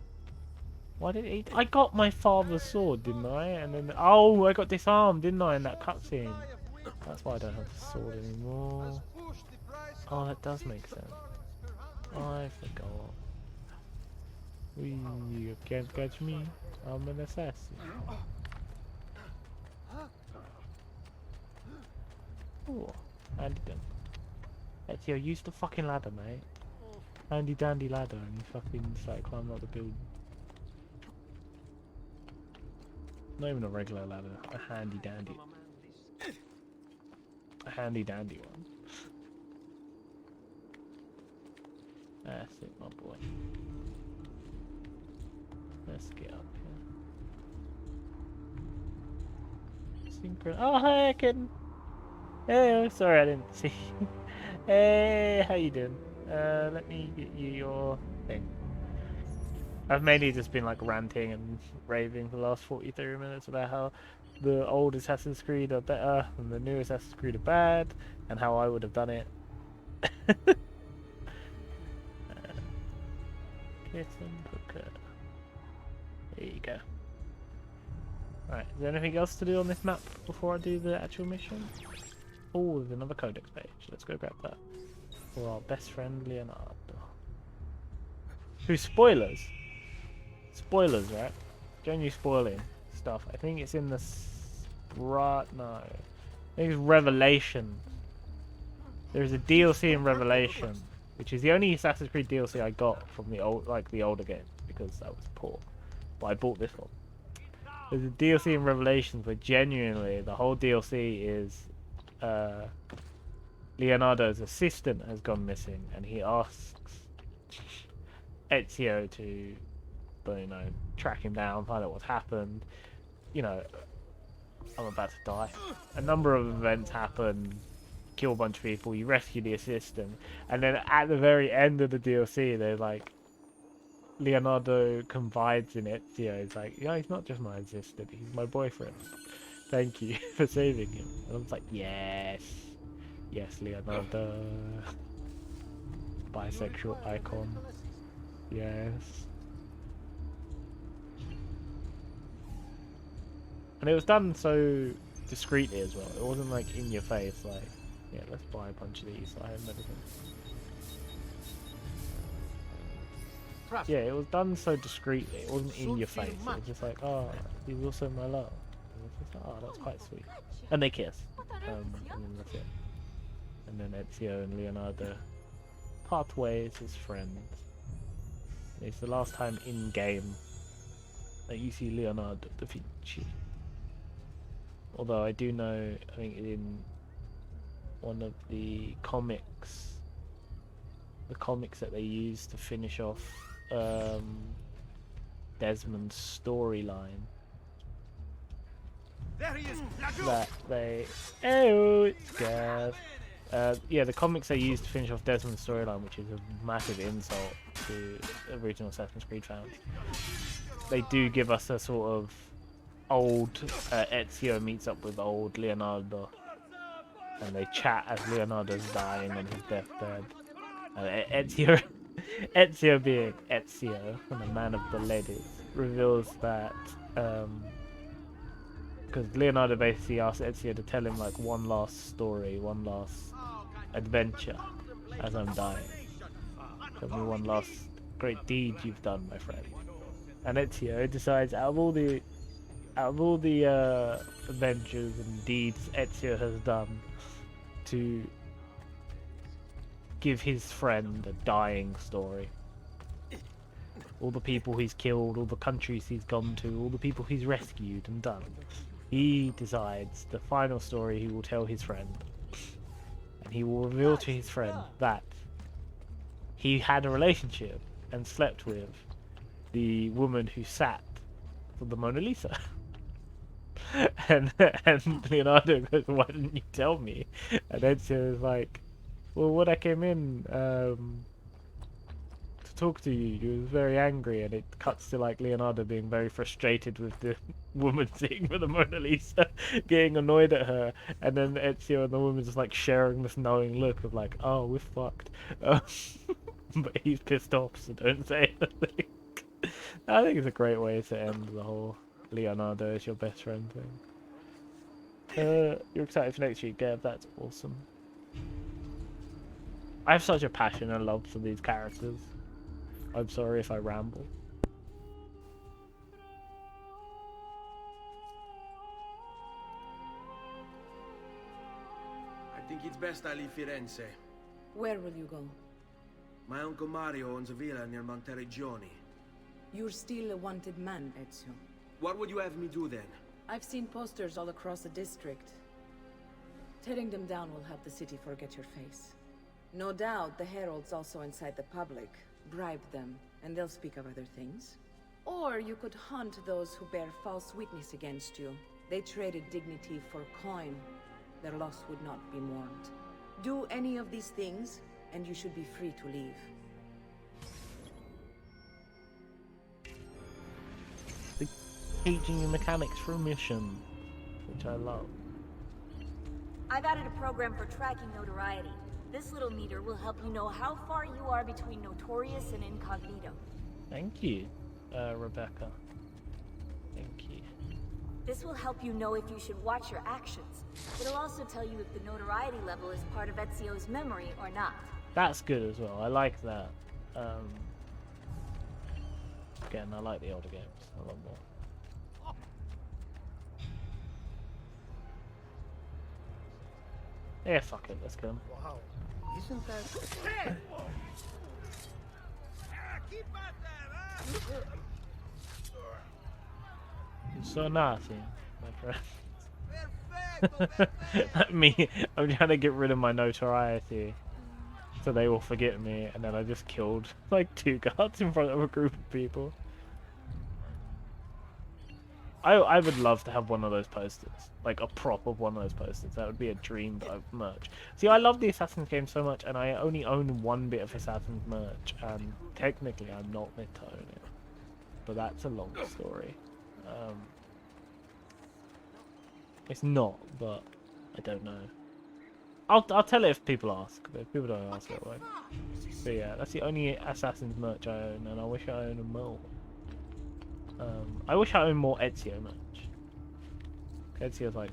Why did he? I got my father's sword, didn't I? And then I got disarmed, didn't I, in that cutscene? That's why I don't have the sword anymore. Oh, that does make sense. I forgot. You can't catch me. I'm an assassin. Ooh, handy dandy. Let's use the fucking ladder, mate. Handy dandy ladder, and you fucking just like climb up the building. Not even a regular ladder, a handy dandy. A handy dandy one. That's it, my boy. Let's get up here. Oh, hi, kitten. Hey, sorry I didn't see you. Hey, how you doing? Let me get you your thing. I've mainly just been like ranting and raving for the last 43 minutes about how the old Assassin's Creed are better and the new Assassin's Creed are bad, and how I would have done it. Kitten hooker. There you go. Alright, is there anything else to do on this map before I do the actual mission? Oh, there's another codex page. Let's go grab that. For our best friend Leonardo. Who's spoilers? Spoilers, right? Genuinely spoiling stuff. I think it's in the no. I think it's Revelation. There's a DLC in Revelation, which is the only Assassin's Creed DLC I got from the older games because that was poor. But I bought this one. There's a DLC in Revelations where genuinely the whole DLC is Leonardo's assistant has gone missing, and he asks Ezio to, you know, track him down, find out what's happened. You know, I'm about to die. A number of events happen, kill a bunch of people, you rescue the assistant, and then at the very end of the DLC, they're like, Leonardo confides in Ezio. He's like, yeah, he's not just my assistant, he's my boyfriend. Thank you for saving him. And I was like, yes. Yes, Leonardo. Bisexual icon. Yes. And it was done so discreetly as well. It wasn't like in your face, like, yeah, let's buy a bunch of these. I have everything. Yeah, it was done so discreetly. It wasn't in your face. It was just like, oh, he's also my love. And it was just like, oh, that's quite sweet. And they kiss. And then that's it. And then Ezio and Leonardo part ways as friends. It's the last time in game that you see Leonardo da Vinci. Although I do know, I think in one of the comics that they used to finish off Desmond's storyline, that they... Oh, it's Gav. Yeah, the comics they used to finish off Desmond's storyline, which is a massive insult to original Assassin's Creed fans. They do give us a sort of old Ezio meets up with old Leonardo, and they chat as Leonardo's dying on his deathbed. Ezio being Ezio, and a man of the ladies, reveals that because Leonardo basically asks Ezio to tell him like one last story, one last adventure as I'm dying. Tell me one last great deed you've done, my friend. And Ezio decides out of all the adventures and deeds Ezio has done, to give his friend a dying story. All the people he's killed, all the countries he's gone to, all the people he's rescued and done. He decides the final story he will tell his friend. And he will reveal to his friend that he had a relationship and slept with the woman who sat for the Mona Lisa. and Leonardo goes, why didn't you tell me? And Ezio is like, well, when I came in to talk to you, you was very angry, and it cuts to like Leonardo being very frustrated with the woman sitting for the Mona Lisa, getting annoyed at her, and then Ezio and the woman just like sharing this knowing look of like, oh, we're fucked. But he's pissed off, so don't say anything. I think it's a great way to end the whole Leonardo is your best friend thing. You're excited for next week, Gav? That's awesome. I have such a passion and love for these characters. I'm sorry if I ramble. I think it's best I leave Firenze. Where will you go? My uncle Mario owns a villa near Monteregioni. You're still a wanted man, Ezio. What would you have me do then? I've seen posters all across the district. Tearing them down will help the city forget your face. No doubt the heralds also incite the public, bribe them, and they'll speak of other things. Or you could hunt those who bear false witness against you. They traded dignity for coin. Their loss would not be mourned. Do any of these things, and you should be free to leave. Teaching you mechanics for a mission, which I love. I've added a program for tracking notoriety. This little meter will help you know how far you are between notorious and incognito. Thank you, Rebecca. Thank you. This will help you know if you should watch your actions. It'll also tell you if the notoriety level is part of Ezio's memory or not. That's good as well. I like that. Again, I like the older games a lot more. Yeah, fuck it, let's go. Wow, isn't that... You're so nasty, my friend. Me, I'm trying to get rid of my notoriety so they will forget me, and then I just killed like 2 guards in front of a group of people. I would love to have one of those posters, like a prop of one of those posters. That would be a dream merch. See, I love the Assassin's game so much, and I only own 1 bit of Assassin's merch, and technically I'm not meant to own it. But that's a long story. It's not, but I don't know. I'll tell it if people ask, but if people don't ask, I won't. But yeah, that's the only Assassin's merch I own, and I wish I owned more. I wish I owned more Ezio merch. Ezio's like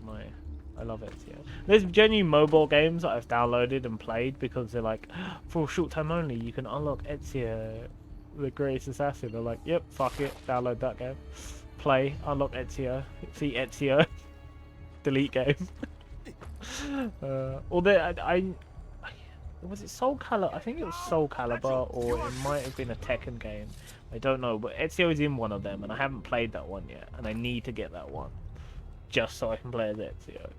I love Ezio. There's genuine mobile games that I've downloaded and played because they're like, for a short time only, you can unlock Ezio, the greatest assassin. They're like, yep, fuck it, download that game. Play, unlock Ezio, see Ezio, delete game. Although was it Soul Calibur? I think it was Soul Calibur, or it might have been a Tekken game. I don't know, but Ezio is in one of them, and I haven't played that one yet, and I need to get that one, just so I can play as Ezio.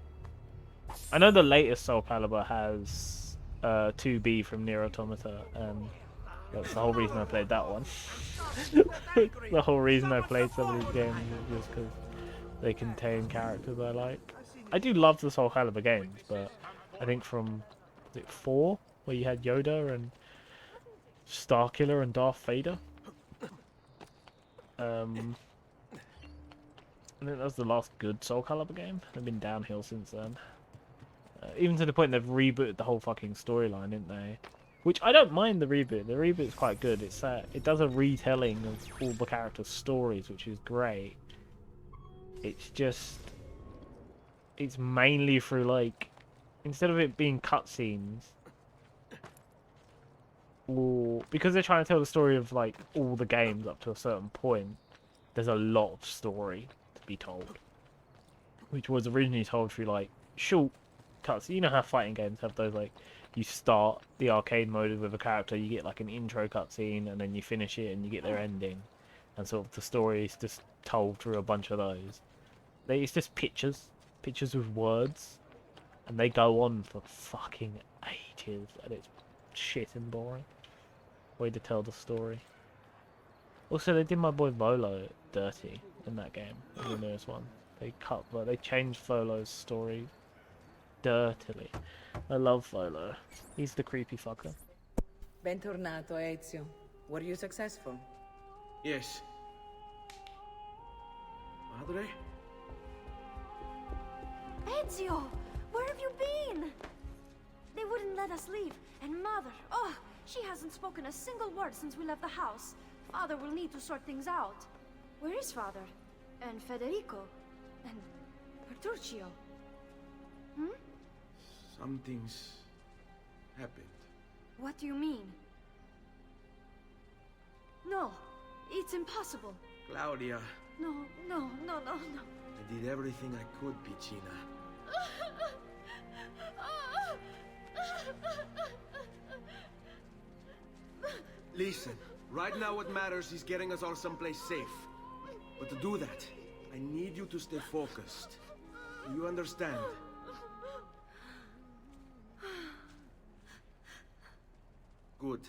I know the latest Soul Calibur has 2B from Nier Automata, and that's the whole reason I played that one. The whole reason I played some of these games is just because they contain characters I like. I do love the Soul Calibur games, but I think from, was it 4, where you had Yoda and Starkiller and Darth Vader? I think that was the last good Soul Calibur game. They've been downhill since then. Even to the point they've rebooted the whole fucking storyline, didn't they? Which I don't mind the reboot. The reboot's quite good. It's it does a retelling of all the characters' stories, which is great. It's just, it's mainly through like, instead of it being cutscenes, or because they're trying to tell the story of like all the games up to a certain point, there's a lot of story to be told, which was originally told through like short cuts. You know how fighting games have those, like, you start the arcade mode with a character, you get like an intro cutscene, and then you finish it and you get their ending, and sort of the story is just told through a bunch of those. It's just pictures with words, and they go on for fucking ages, and it's shit and boring way to tell the story. Also, they did my boy Volo dirty in that game, in the newest one. They changed Volo's story dirtily. I love Volo. He's the creepy fucker. Bentornato, Ezio. Were you successful? Yes. Madre? Ezio! Where have you been? They wouldn't let us leave. And Mother, oh, she hasn't spoken a single word since we left the house. Father will need to sort things out. Where is Father? And Federico? And Petruccio? Hmm? Something's happened. What do you mean? No, it's impossible. Claudia. No. I did everything I could, Piccina. Listen, right now what matters is getting us all someplace safe. But to do that, I need you to stay focused. Do you understand? Good.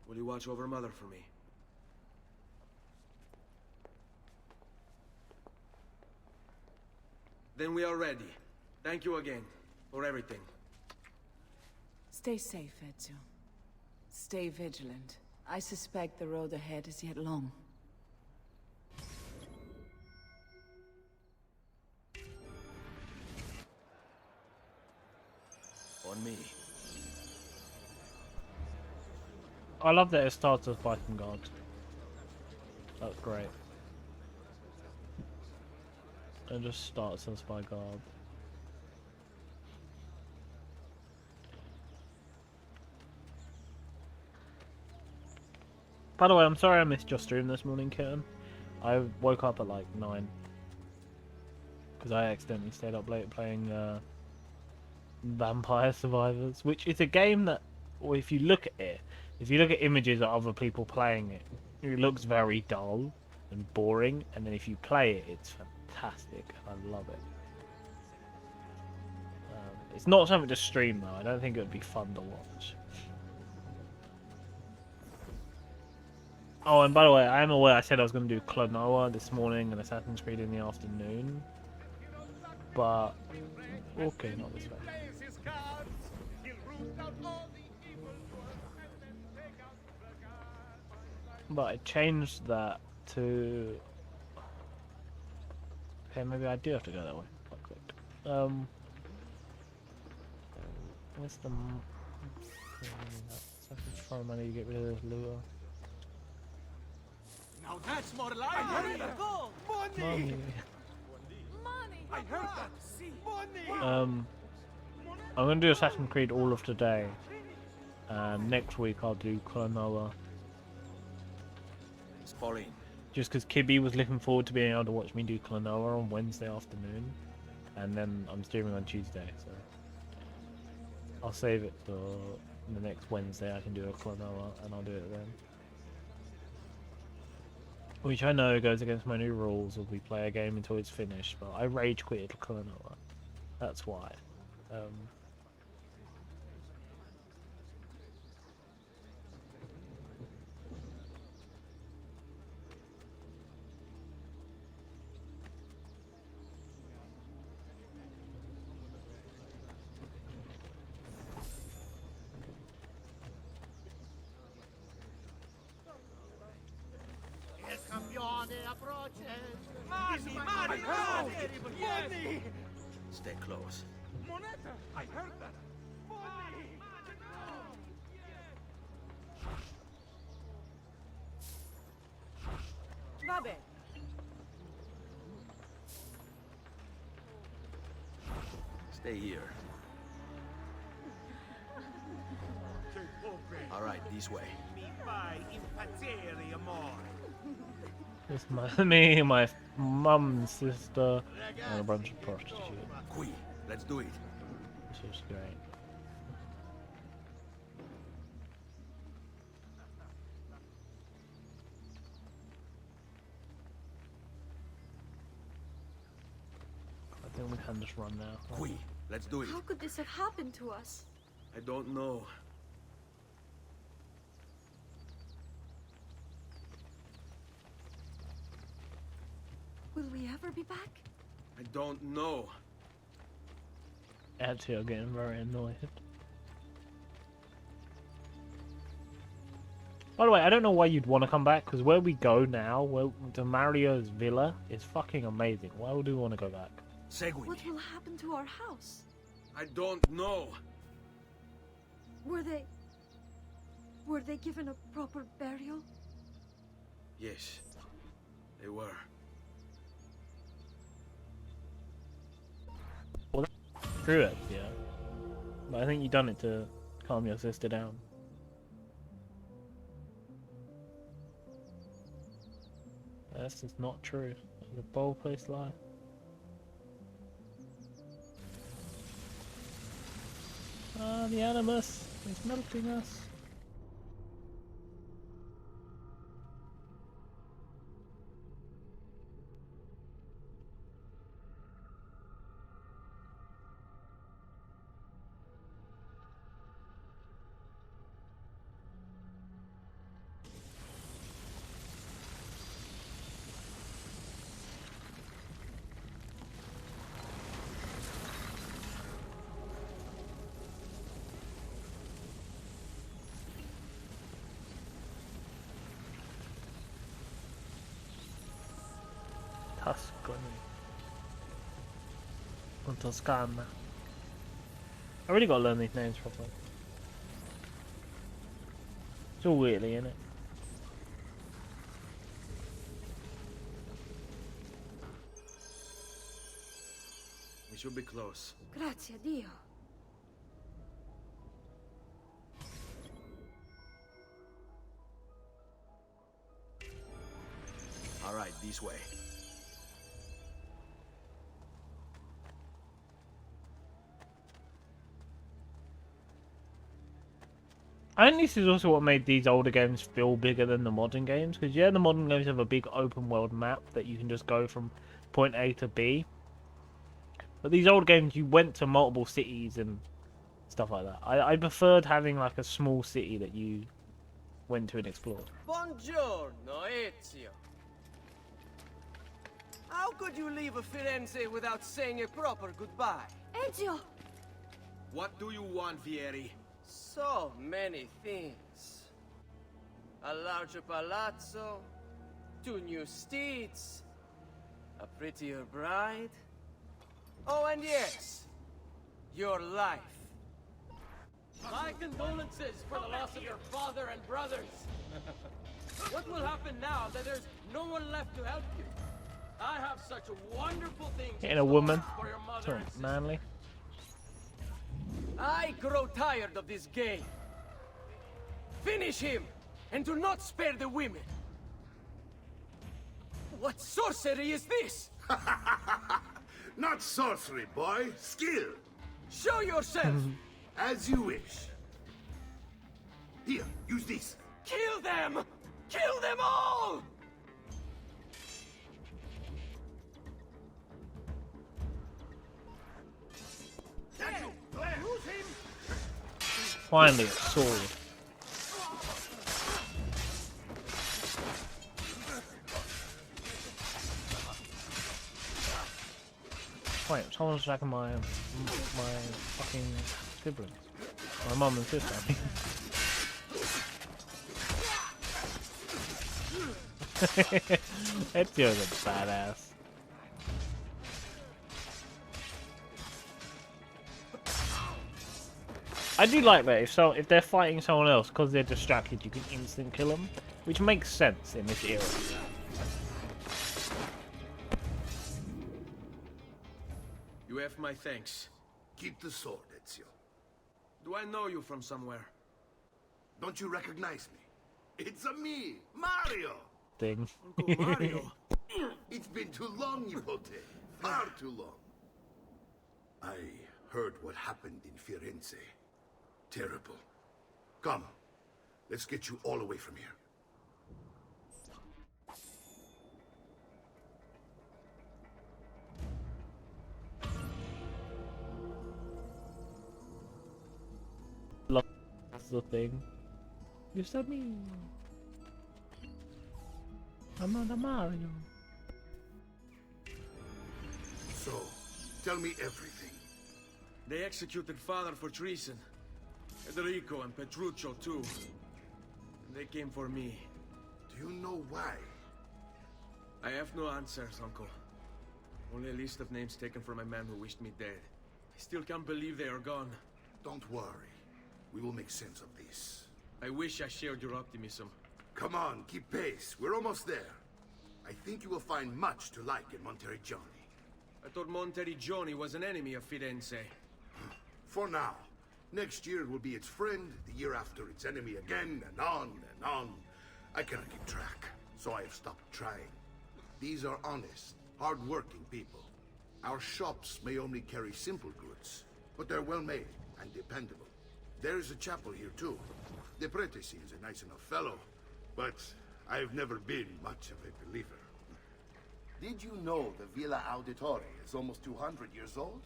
Will you watch over Mother for me? Then we are ready. Thank you again for everything. Stay safe, Ezio. Stay vigilant. I suspect the road ahead is yet long. On me. I love that it starts as fighting guard. That's great. It just starts as by guard. By the way, I'm sorry I missed your stream this morning, Kitten. I woke up at like 9. Because I accidentally stayed up late playing Vampire Survivors. Which is a game that, or if you look at it, if you look at images of other people playing it, it looks very dull and boring. And then if you play it, it's fantastic. I love it. It's not something to stream though. I don't think it would be fun to watch. Oh, and by the way, I am aware I said I was going to do Klonoa this morning and Assassin's Creed in the afternoon. But, okay, not this way. But I changed that to... Okay, maybe I do have to go that way. Fuck it. Where's the... Throw money to get rid of this looter. Now that's more like gold. Money. Money! I heard that. See, money. I'm gonna do Assassin's Creed all of today. Next week I'll do Klonoa. Pauline. Just because Kibby was looking forward to being able to watch me do Klonoa on Wednesday afternoon, and then I'm streaming on Tuesday, so I'll save it for the next Wednesday. I can do a Klonoa, and I'll do it then. Which I know goes against my new rules of we play a game until it's finished, but I rage quitted Klonoa. That's why. Stay close. Moneta. I heard that. Vabbè. Stay here. All right, this way. It's me, my mum, sister, and a bunch of prostitutes. Qui, let's do it. This is great. I think we can just run now. Qui, let's do it. How could this have happened to us? I don't know. Will we ever be back? I don't know. Actually, I'm getting very annoyed. By the way, I don't know why you'd want to come back, because where we go now, where to Mario's villa, is fucking amazing. Why would we want to go back? Segui. What will happen to our house? I don't know. Were they given a proper burial? Yes, they were. Well, that's true, yeah. But I think you've done it to calm your sister down. That's just not true. It's a bold-faced lie. Ah, the Animus is melting us. Tuscany. Or Toscana. I really gotta learn these names properly. It's all weirdly in it. We should be close. Grazie a Dio. All right, this way. I think this is also what made these older games feel bigger than the modern games, because yeah, the modern games have a big open world map that you can just go from point A to B. But these old games, you went to multiple cities and stuff like that. I preferred having like a small city that you went to and explored. Buongiorno, Ezio. How could you leave Firenze without saying a proper goodbye? Ezio! What do you want, Vieri? So many things. A larger palazzo, 2 new steeds, a prettier bride. Oh, and yes, your life. My condolences for the loss of your father and brothers. What will happen now that there's no one left to help you? I have such wonderful things Getting a woman. for your mother It's not and sister. manly. I grow tired of this game. Finish him, and do not spare the women. What sorcery is this? Not sorcery, boy. Skill. Show yourself! As you wish. Here, use this. Kill them! Kill them all! Finally, a sword. Wait, someone's attacking my fucking siblings. My mum and sister, I think. Ezio's a badass. I do like that if they're fighting someone else because they're distracted, you can instant kill them, which makes sense in this era. You have my thanks. Keep the sword, Ezio. Do I know you from somewhere? Don't you recognize me? It's a me, Mario. Thing. Uncle Mario. It's been too long, Nipote. Far too long. I heard what happened in Firenze. Terrible. Come, let's get you all away from here. That's the thing. You said me. I'm not a Mario. So, tell me everything. They executed father for treason. Federico and Petruccio too. And they came for me. Do you know why? I have no answers, Uncle. Only a list of names taken from a man who wished me dead. I still can't believe they are gone. Don't worry. We will make sense of this. I wish I shared your optimism. Come on, keep pace. We're almost there. I think you will find much to like in Monteriggioni. I thought Monteriggioni was an enemy of Firenze. For now. Next year it will be its friend, the year after its enemy again, and on and on. I cannot keep track, so I have stopped trying. These are honest, hard-working people. Our shops may only carry simple goods, but they're well-made and dependable. There is a chapel here too. The prete seems a nice enough fellow, but I've never been much of a believer. Did you know the Villa Auditore is almost 200 years old?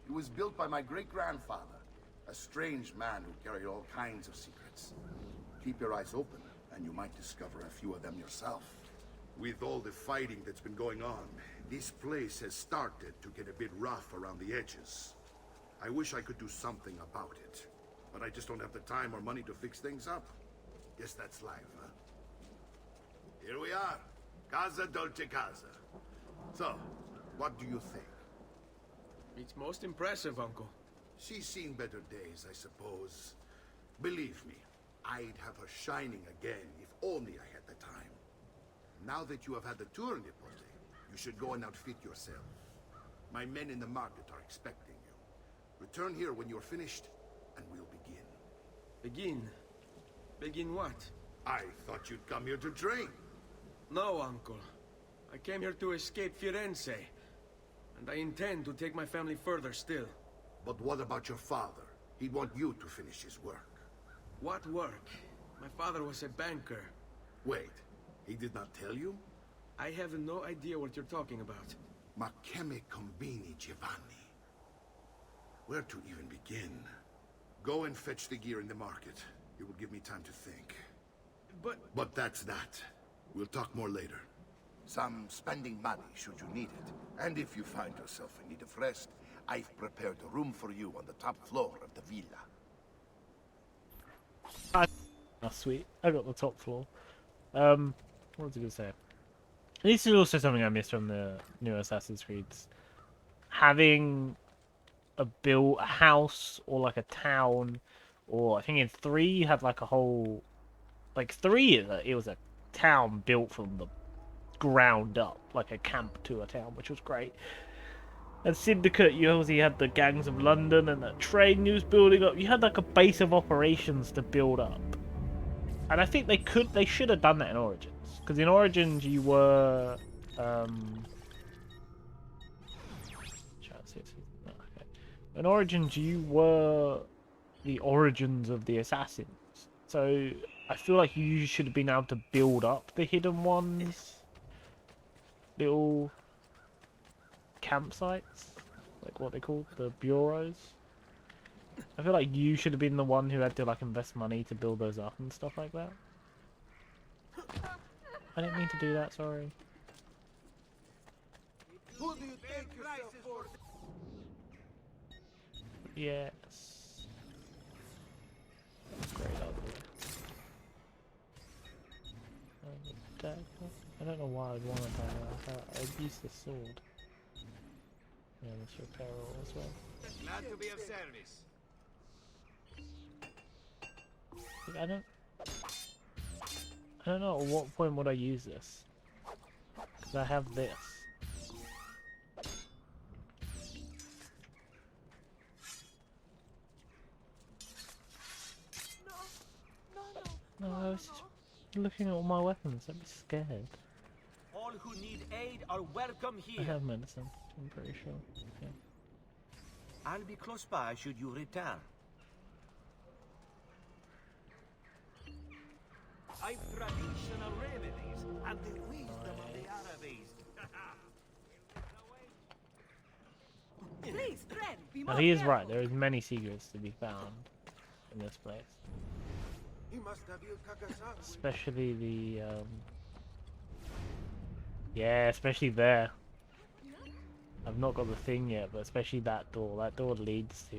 It was built by my great-grandfather, a strange man who carried all kinds of secrets. Keep your eyes open, and you might discover a few of them yourself. With all the fighting that's been going on, this place has started to get a bit rough around the edges. I wish I could do something about it, but I just don't have the time or money to fix things up. Guess that's life, huh? Here we are. Casa Dolce Casa. So, what do you think? It's most impressive, Uncle. She's seen better days, I suppose. Believe me, I'd have her shining again if only I had the time. Now that you have had the tour, Nipote, you should go and outfit yourself. My men in the market are expecting you. Return here when you're finished, and we'll begin. Begin? Begin what? I thought you'd come here to train. No, Uncle. I came here to escape Firenze. And I intend to take my family further still. But what about your father? He'd want you to finish his work. What work? My father was a banker. Wait, he did not tell you? I have no idea what you're talking about. Ma che me combini, Giovanni? Where to even begin? Go and fetch the gear in the market. It will give me time to think. But that's that. We'll talk more later. Some spending money should you need it. And if you find yourself in need of rest, I've prepared a room for you on the top floor of the villa. Oh, sweet. I got the top floor. What was I going to say? This is also something I missed from the new Assassin's Creeds. Having a house or like a town, or I think in 3 you had like a whole, like 3 it was a town built from the ground up, like a camp to a town, which was great. And Syndicate, you obviously had the gangs of London and the train you was building up. You had like a base of operations to build up. And I think they should have done that in Origins. Because in Origins you were in Origins you were the origins of the assassins. So I feel like you should have been able to build up the hidden ones. Little campsites, like what they call the bureaus. I feel like you should have been the one who had to like invest money to build those up and stuff like that. I didn't mean to do that, sorry. Who do you take yourself for? Yes. That's great, I don't know why I'd want to die. I'd use the sword. Yeah, that's your peril as well. Glad to be of service. I don't know at what point would I use this. Because I have this. No, I was just looking at all my weapons. I'd be scared. All who need aid are welcome here. I have medicine, I'm pretty sure. Yeah. I'll be close by should you return. I've traditional remedies and the wisdom of the Arabes. Please, friend, be Now more he is careful. right, there is many secrets to be found in this place. He must have you Kakasawa. Especially the, yeah, especially there. I've not got the thing yet, but especially that door. That door leads to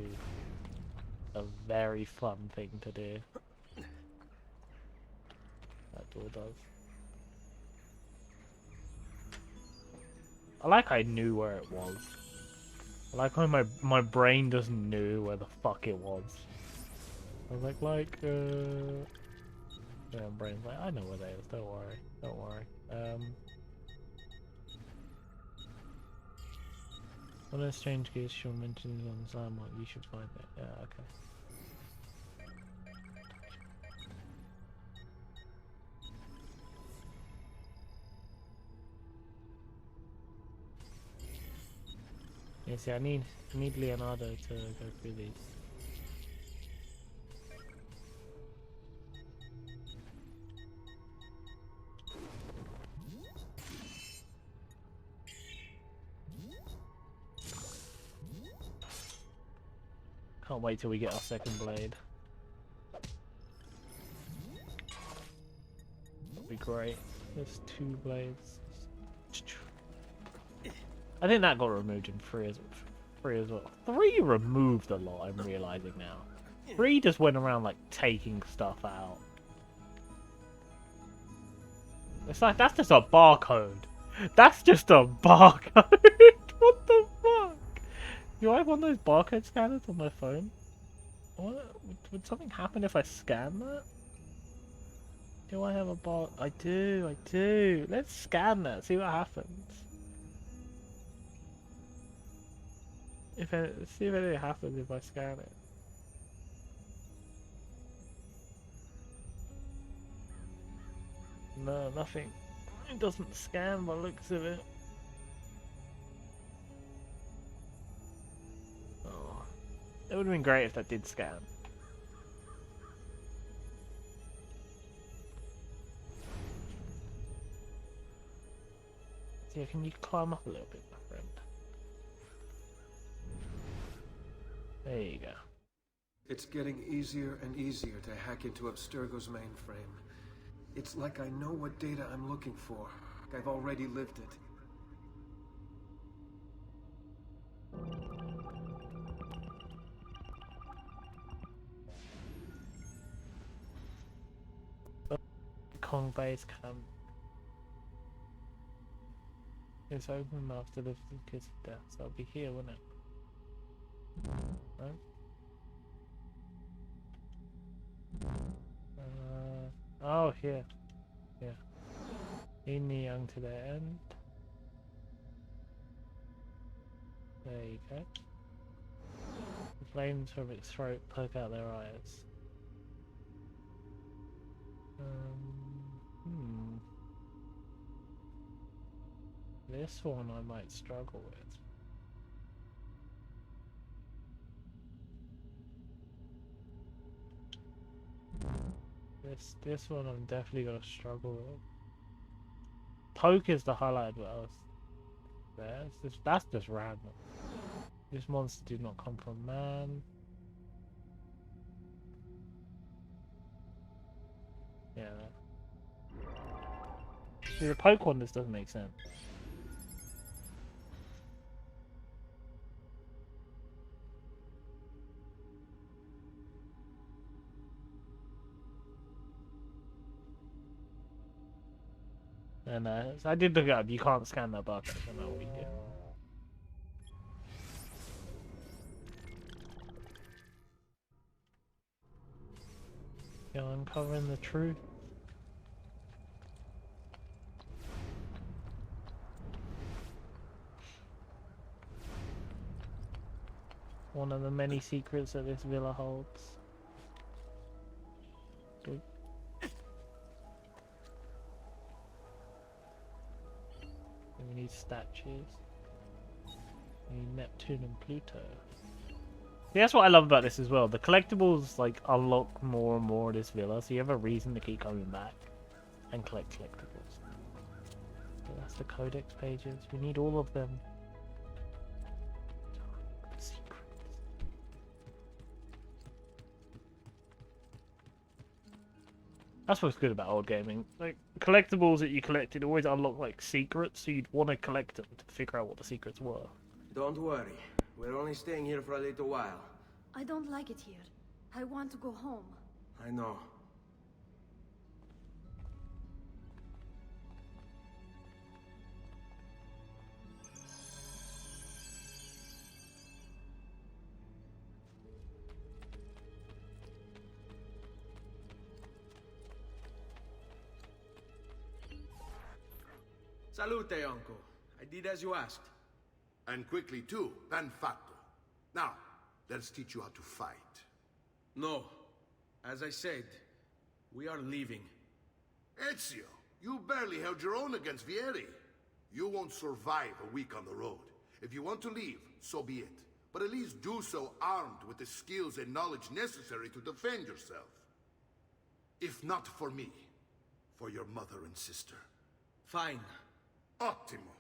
a very fun thing to do. That door does. I like I knew where it was. I like when my brain doesn't know where the fuck it was. I was like, yeah, brain's like, I know where that is, don't worry, don't worry. One of the strange gears she'll mention on the sign mark, you should find it. Yeah, okay. Yeah, see, I need Leonardo to go through these. Can't wait till we get our second blade. That'd be great. There's 2 blades. I think that got removed in 3 as well. 3 removed a lot, I'm realizing now. 3 just went around like taking stuff out. It's like, that's just a barcode. That's just a barcode. What the fuck? Do I have one of those barcode scanners on my phone? What? Would something happen if I scan that? Do I have a bar? I do. I do. Let's scan that. See what happens. See if anything happens if I scan it. No, nothing. It doesn't scan by the looks of it. Oh, it would have been great if that did scan. So yeah, can you climb up a little bit, my friend? There you go. It's getting easier and easier to hack into Abstergo's mainframe. It's like I know what data I'm looking for. I've already lived it. Kong base camp is open after the kiss of death, so I'll be here, wouldn't it? Right? Oh, here. Yeah. In the young to their end. There you go. The flames from its throat poke out their eyes. This one I might struggle with. This one I'm definitely gonna struggle with. Poke is the highlight, but else there. That's just random. This monster did not come from man. Yeah. See, the poke one, this doesn't make sense. And so I did look it up. You can't scan that barcode. I don't know what you do. You're uncovering the truth. One of the many secrets that this villa holds. Good. We need statues. We need Neptune and Pluto. See, that's what I love about this as well. The collectibles like unlock more and more of this villa, so you have a reason to keep coming back and collect collectibles. So that's the codex pages. We need all of them. Secrets. That's what's good about old gaming. Like collectibles that you collected always unlock like secrets, so you'd want to collect them to figure out what the secrets were. Don't worry. We're only staying here for a little while. I don't like it here. I want to go home. I know. Salute, uncle. I did as you asked. And quickly too, ben fatto. Now, let's teach you how to fight. No. As I said, we are leaving. Ezio, you barely held your own against Vieri. You won't survive a week on the road. If you want to leave, so be it. But at least do so armed with the skills and knowledge necessary to defend yourself. If not for me, for your mother and sister. Fine. Ottimo.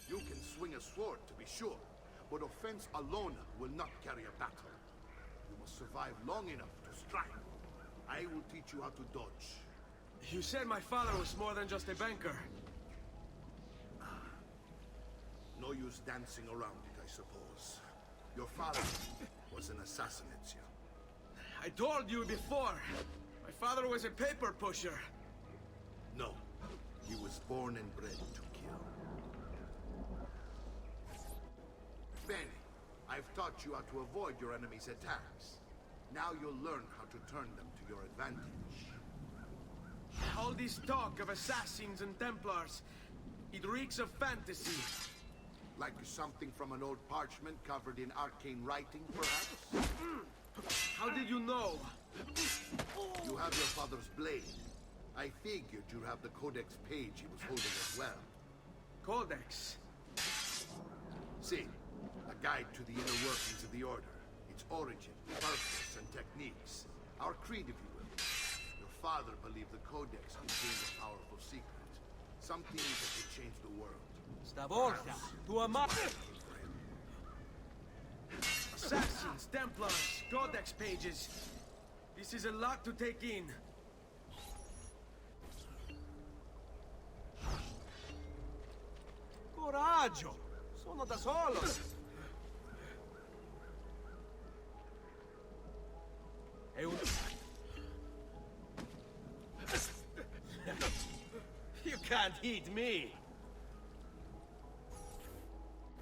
You can swing a sword, to be sure, but offense alone will not carry a battle. You must survive long enough to strike. I will teach you how to dodge. You said my father was more than just a banker. No use dancing around it, I suppose. Your father was an assassin, Ezio. I told you before. My father was a paper pusher. No. He was born and bred to kill. Benny, I've taught you how to avoid your enemy's attacks. Now you'll learn how to turn them to your advantage. All this talk of assassins and Templars, it reeks of fantasy. Like something from an old parchment covered in arcane writing, perhaps? How did you know? You have your father's blade. I figured you'd have the Codex page he was holding as well. Codex? See, a guide to the inner workings of the Order. Its origin, purpose, and techniques. Our creed, if you will. Your father believed the Codex contained a powerful secret. Something that would change the world. Stavolta, tu ama... Assassins, Templars, Codex pages. This is a lot to take in. Coraggio! Sono da solo! È un... You can't hit me!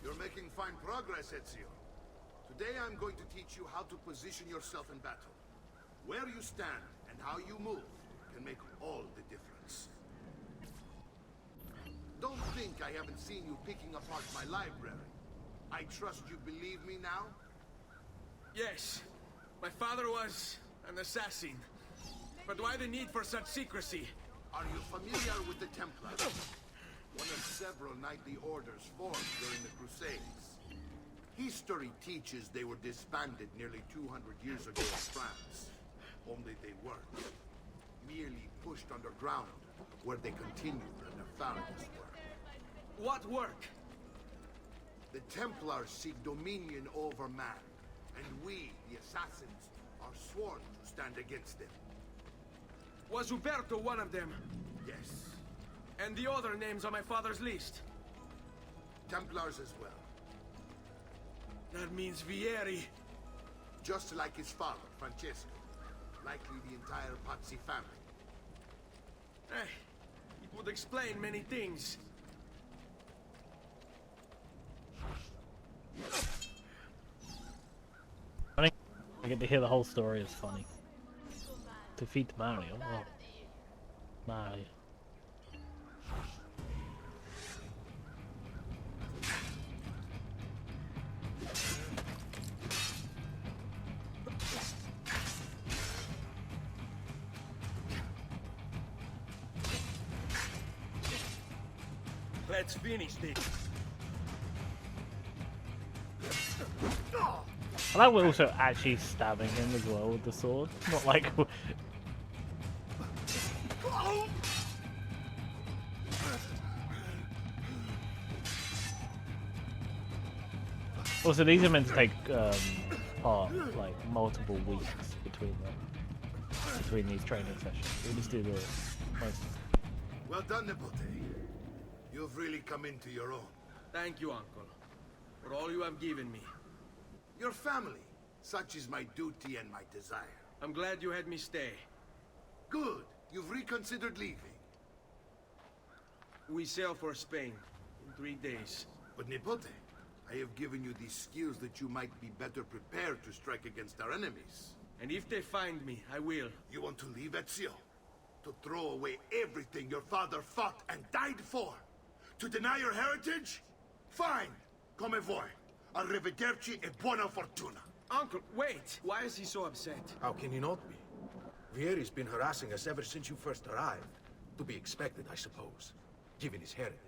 You're making fine progress, Ezio. Today I'm going to teach you how to position yourself in battle. Where you stand and how you move can make all the difference. Don't think I haven't seen you picking apart my library. I trust you believe me now? Yes, my father was an assassin. But why the need for such secrecy? Are you familiar with the Templars? One of several knightly orders formed during the Crusades. History teaches they were disbanded nearly 200 years ago in France. Only they weren't. Merely pushed underground, where they continued their nefarious work. What work? The Templars seek dominion over man, and we, the assassins, are sworn to stand against them. Was Uberto one of them? Yes. And the other names on my father's list? Templars as well. That means Vieri. Just like his father, Francesco. Likely the entire Pazzi family. Hey, it would explain many things. I get to hear the whole story. It's funny. Defeat Mario. Oh. Mario. Let's finish this. I like we're also actually stabbing him as well with the sword. Not like... Also, these are meant to take part, like, multiple weeks between these training sessions. We just do the most... Well done, Nipote. You've really come into your own. Thank you, Uncle, for all you have given me. Your family. Such is my duty and my desire. I'm glad you had me stay. Good. You've reconsidered leaving. We sail for Spain in 3 days. But Nipote, I have given you these skills that you might be better prepared to strike against our enemies. And if they find me, I will. You want to leave, Ezio? To throw away everything your father fought and died for? To deny your heritage? Fine. Come vuoi. Arrivederci e buona fortuna. Uncle, wait! Why is he so upset? How can he not be? Vieri's been harassing us ever since you first arrived. To be expected, I suppose, given his heritage.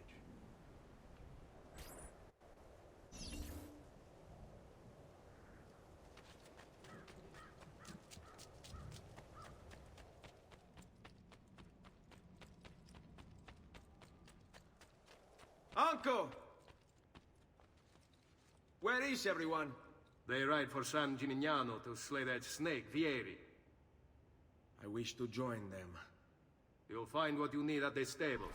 Uncle! Where is everyone? They ride for San Gimignano to slay that snake, Vieri. I wish to join them. You'll find what you need at the stables.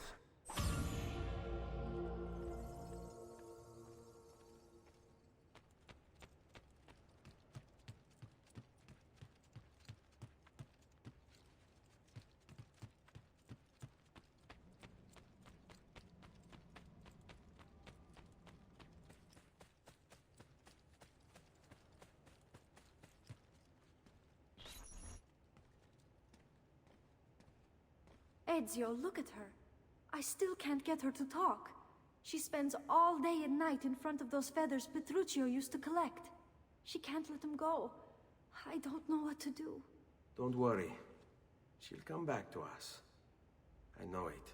Ezio, look at her. I still can't get her to talk. She spends all day and night in front of those feathers Petruchio used to collect. She can't let them go. I don't know what to do. Don't worry. She'll come back to us. I know it.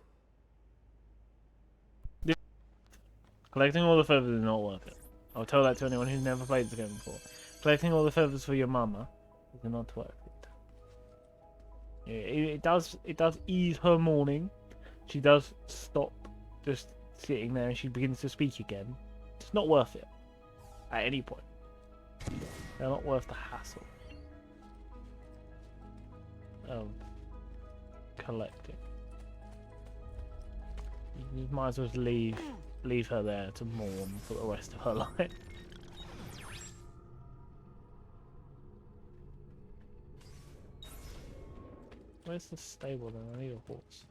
Collecting all the feathers is not worth it. I'll tell that to anyone who's never played this game before. Collecting all the feathers for your mama is not worth it. It does ease her mourning. She does stop just sitting there and she begins to speak again. It's not worth it. At any point. They're not worth the hassle of collecting. You might as well leave her there to mourn for the rest of her life. Where's the stable then? I need a horse.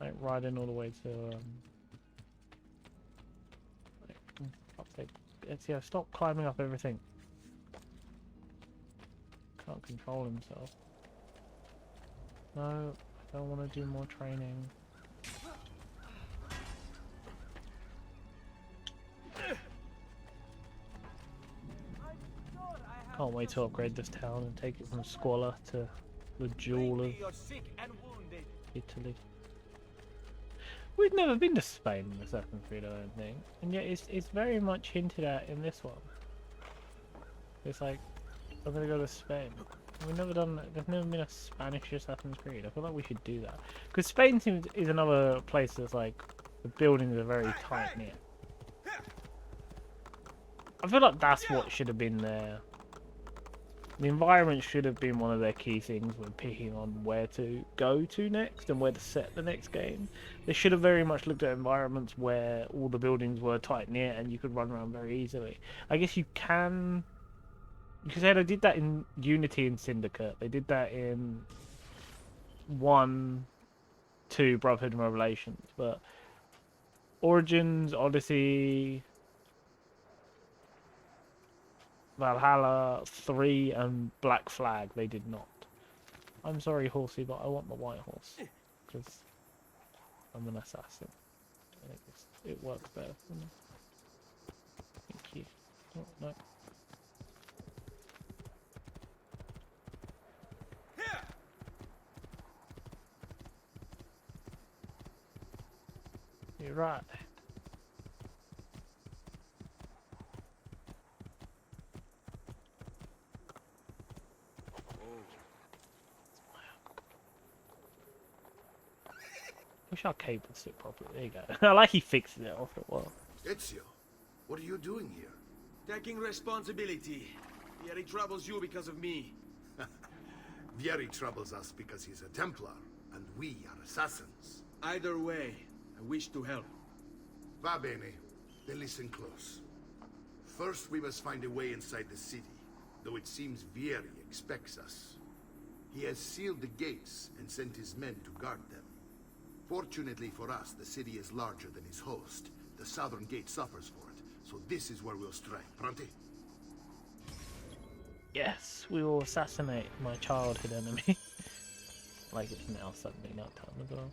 I ain't riding all the way to yeah, stop climbing up everything. Can't control himself. No, I don't want to do more training. Can't wait to upgrade this town and take it from squalor to the jewel of Italy. We've never been to Spain in Assassin's Creed, I don't think, and yet it's very much hinted at in this one. It's like, I'm gonna go to Spain. We've never done that. There's never been a Spanish Assassin's Creed. I feel like we should do that. Because Spain is another place that's like, the buildings are very tight knit. I feel like that's what should have been there. The environment should have been one of their key things when picking on where to go to next and where to set the next game. They should have very much looked at environments where all the buildings were tight knit and you could run around very easily. I guess you can... Because they did that in Unity and Syndicate. They did that in 1, 2, Brotherhood and Revelations. But Origins, Odyssey, Valhalla, 3, and Black Flag, they did not. I'm sorry, horsey, but I want the white horse. Because I'm an assassin. It works better for me. Thank you. Oh, no. You're right. Wish our cape would sit properly. There you go. I like he fixes it after a while. Ezio, what are you doing here? Taking responsibility. Vieri troubles you because of me. Vieri troubles us because he's a Templar, and we are assassins. Either way, I wish to help. Va bene. Then listen close. First, we must find a way inside the city, though it seems Vieri expects us. He has sealed the gates and sent his men to guard them. Fortunately for us, the city is larger than his host. The southern gate suffers for it, so this is where we'll strike. Pronti? Yes, we will assassinate my childhood enemy. Like it's now suddenly not time as well.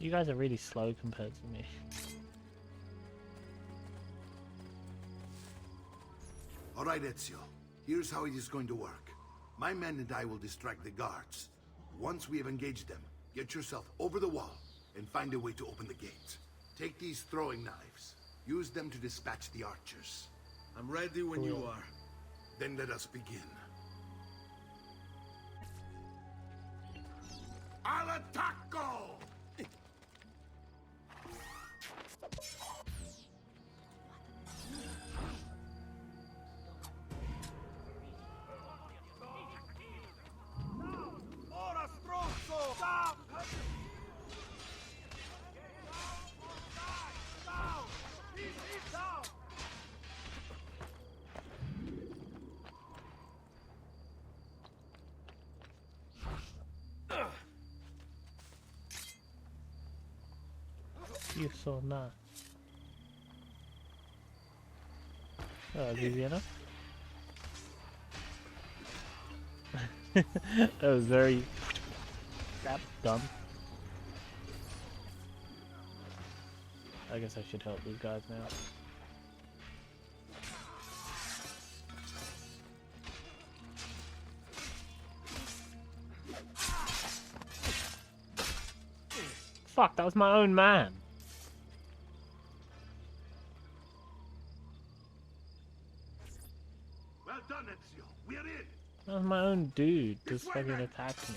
You guys are really slow compared to me. All right, Ezio. Here's how it is going to work. My men and I will distract the guards. Once we have engaged them, get yourself over the wall and find a way to open the gate. Take these throwing knives. Use them to dispatch the archers. I'm ready when you are. Then let us begin. Al attacco! You're so nice. Oh, that's easy enough. That was very... That done. I guess I should help these guys now. Fuck, that was my own man. Well done, Ezio. We're in. That was my own dude just fucking attacked me.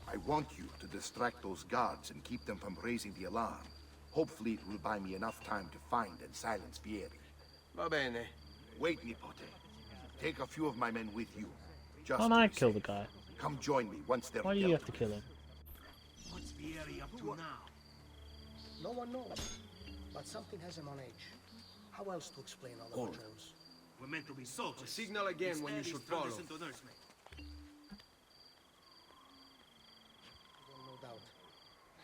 I want you to distract those guards and keep them from raising the alarm. Hopefully it will buy me enough time to find and silence Vieri. Va bene. Wait, Nipote. Take a few of my men with you. Just Why to don't I be kill the safe. guy? Come join me once they're Why do you have to kill him? What's Vieri up to now? No one knows, but something has him on edge. How else to explain all the patrols? We're meant to be soldiers. Signal again when you should follow. Well, no doubt.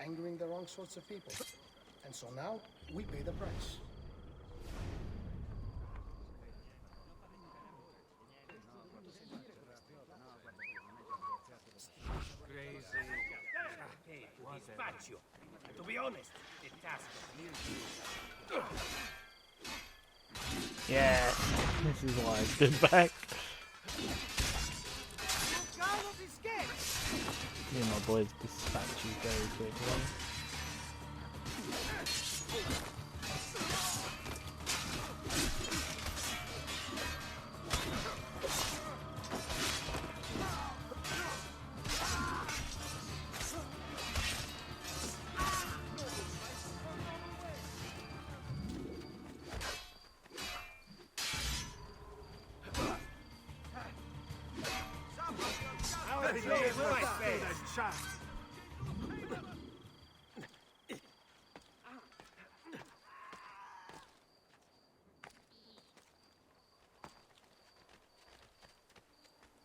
Angering the wrong sorts of people. And so now, we pay the price. Faccio. To be honest, the task of Yeah, this is why I stood back. Me and my boys dispatch you very quickly.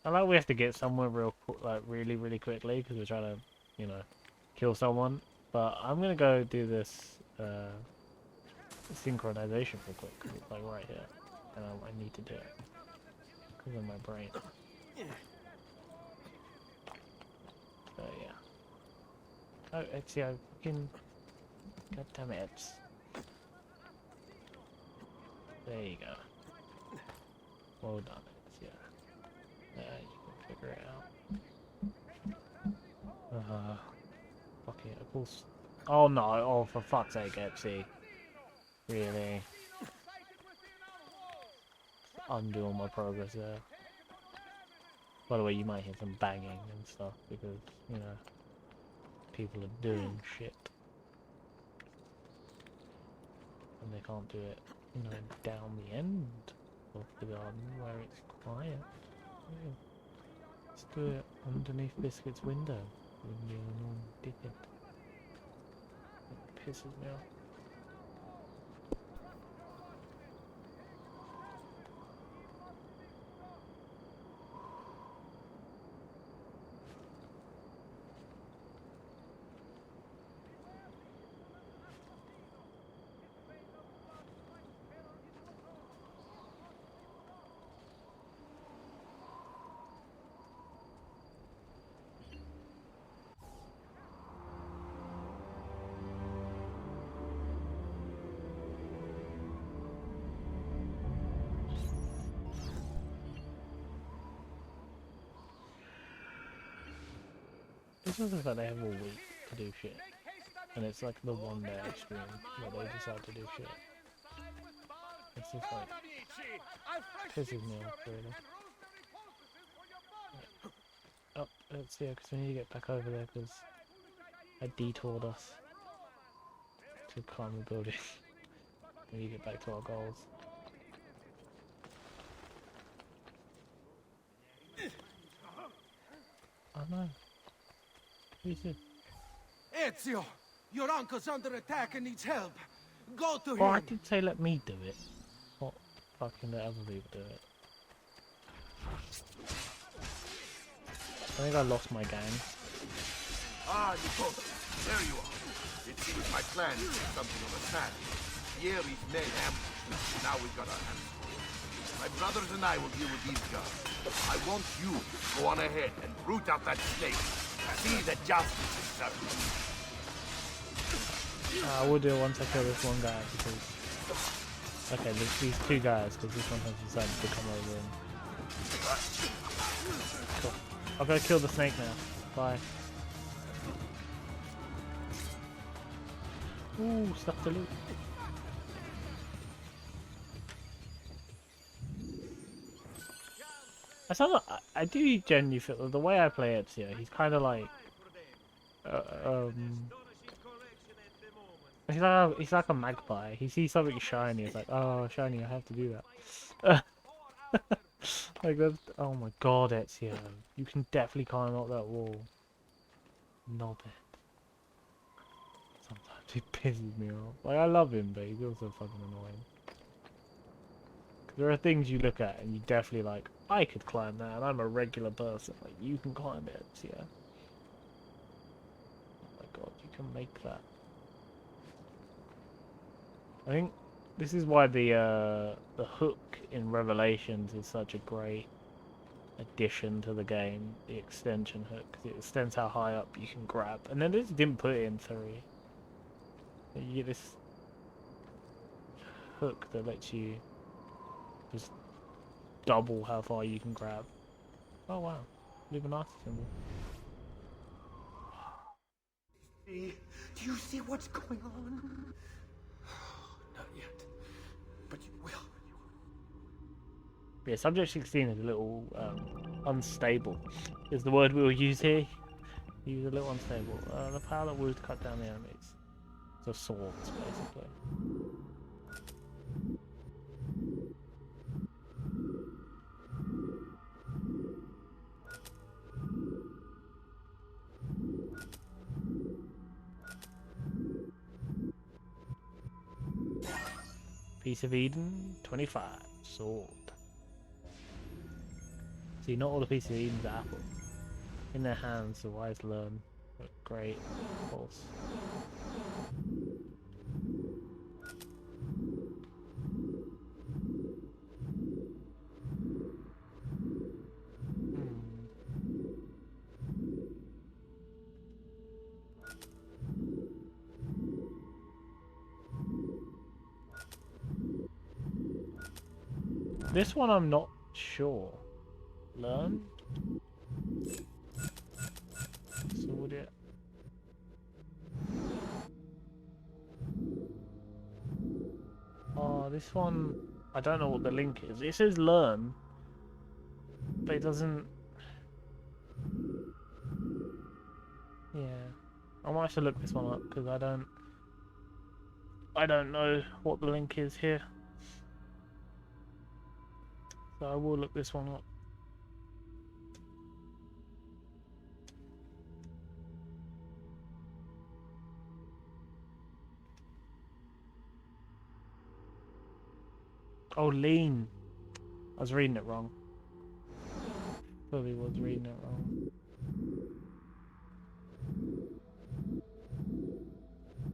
I like we have to get somewhere really quickly because we're trying to, you know, kill someone. But I'm gonna go do this synchronization real quick because it's like right here, and I need to do it because of my brain. So yeah. Oh, actually, I fucking... God damn it. There you go. Well done, yeah. You can figure it out. Fucking of course. Oh no, oh for fuck's sake, Epsy. Really? Undo all my progress there. By the way, you might hear some banging and stuff because, you know, people are doing shit. And they can't do it, you know, down the end of the garden where it's quiet. Yeah. Let's do it underneath Biscuit's window. You're a normal dickhead. It pisses me off. This is like they have all week to do shit. And it's like the one day stream where they decide to do shit. It's just like... pisses me off, really. Yeah. Oh, let's see, because we need to get back over there, because I detoured us to climb the building. We need to get back to our goals. Oh no. Who's it? Ezio! Your uncle's under attack and needs help. Go to him! Oh, I did say let me do it. Not fucking let other people do it. I think I lost my gang. Ah, Nicole, there you are. It seems my plan is something of a sand. Yeri's men ambushed us, and now we've got our hands full. My brothers and I will deal with these guys. I want you to go on ahead and root out that snake. See that justice is served. I will do it once I kill this one guy because... Okay, there's these two guys because this one has decided to come over and... Cool. I've got to kill the snake now. Bye. Ooh, stuff to loot. I do genuinely feel the way I play Ezio, he's kind of like, he's like a magpie. He sees something shiny, it's like, oh, shiny, I have to do that. Like that's, oh my god, Ezio, you can definitely climb up that wall. Knob it. Sometimes he pisses me off. Like I love him, but he's also fucking annoying. There are things you look at and you definitely like, I could climb that and I'm a regular person. Like, you can climb it, yeah. Oh my god, you can make that. I think this is why the hook in Revelations is such a great addition to the game. The extension hook, 'cause it extends how high up you can grab. And then they just didn't put it in 3. You get this hook that lets you just double how far you can grab. Oh wow, Illuminati symbol. Do you see what's going on? Not yet, but you will. Yeah, Subject 16 is a little unstable. Is the word we will use here. He's a little unstable. The power that will cut down the enemies. So swords, basically. Piece of Eden, 25. Sword. See, not all the pieces of Eden's are apples. In their hands, the wise learn. Great. False. This one I'm not sure. Learn? Sword it. Oh, this one, I don't know what the link is. It says learn, but it doesn't... Yeah. I might have to look this one up, because I don't know what the link is here. So I will look this one up. Oh, lean. I was reading it wrong. Probably was reading it wrong.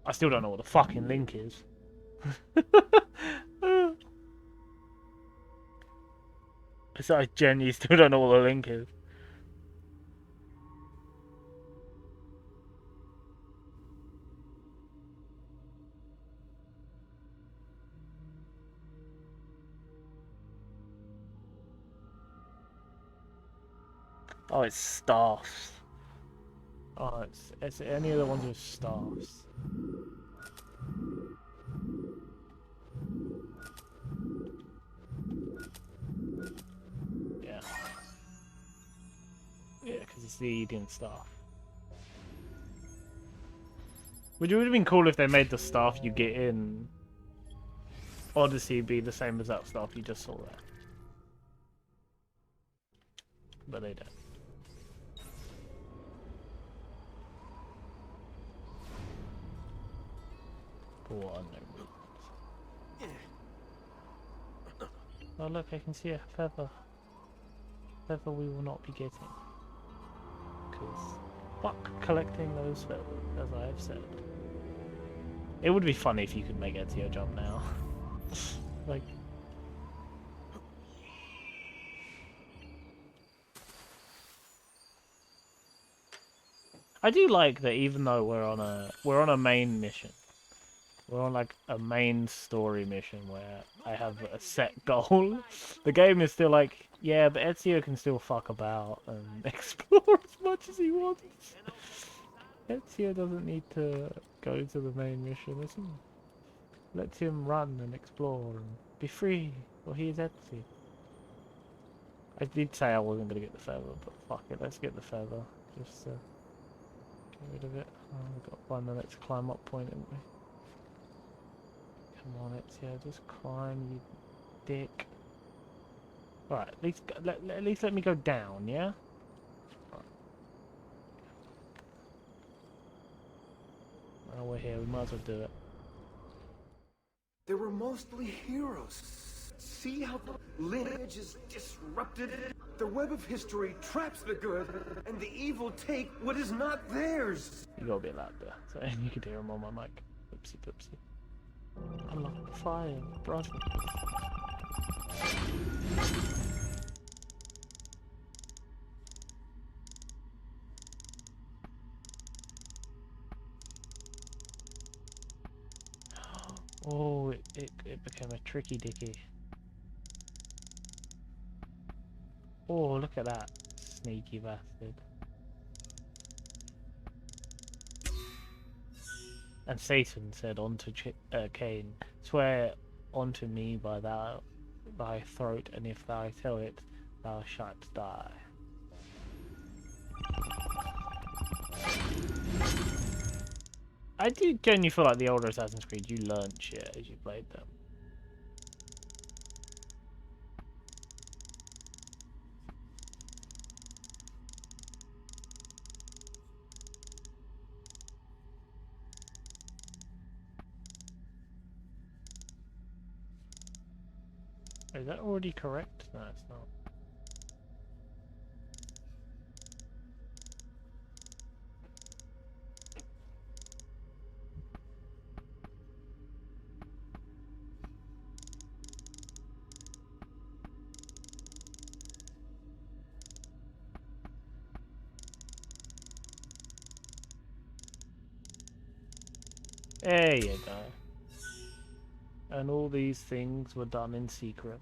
I still don't know what the fucking link is. Besides, Jenny, still don't know what the link is. Oh, it's staffs. Oh, it's any of the ones with staffs. Yeah. Yeah, because it's the Eden staff. Would it would have been cool if they made the staff you get in Odyssey be the same as that staff you just saw there. But they don't. Poor unknown movements. Oh look, I can see a feather. Feather we will not be getting. Because Fuck collecting those feathers, as I have said. It would be funny if you could make Ezio jump now. Like... I do like that even though we're on a main mission. We're on like a main story mission where I have a set goal. The game is still like, yeah, but Ezio can still fuck about and explore as much as he wants. Ezio doesn't need to go to the main mission. Let him run and explore and be free, for he is Ezio. I did say I wasn't going to get the feather, but fuck it, let's get the feather. Just get rid of it. Oh, we've got to find the next climb up point, haven't we? Come on, Ezio, just climb, you dick. Alright, at least let me go down, yeah? Right. Well, we're here, we might as well do it. They were mostly heroes. See how the lineage is disrupted? The web of history traps the good, and the evil take what is not theirs. You gotta be loud there, so you could hear him on my mic. Oopsie poopsie. Unlock the fire, brother. Oh, it became a tricky dicky. Oh, look at that sneaky bastard. And Satan said unto Cain, swear unto me by thy throat, and if thou tell it, thou shalt die. I do genuinely feel like the older Assassin's Creed, you learned shit as you played them. Is that already correct? No, it's not. There you go. And all these things were done in secret.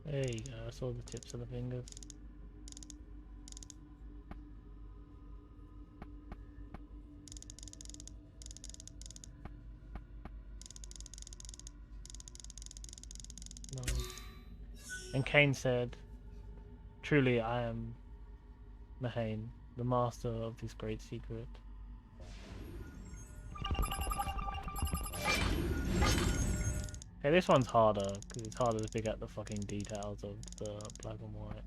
There you go, I saw the tips of the fingers. No. And Cain said, truly I am Mahane, the master of this great secret. Hey, this one's harder, because it's harder to pick out the fucking details of the black and white.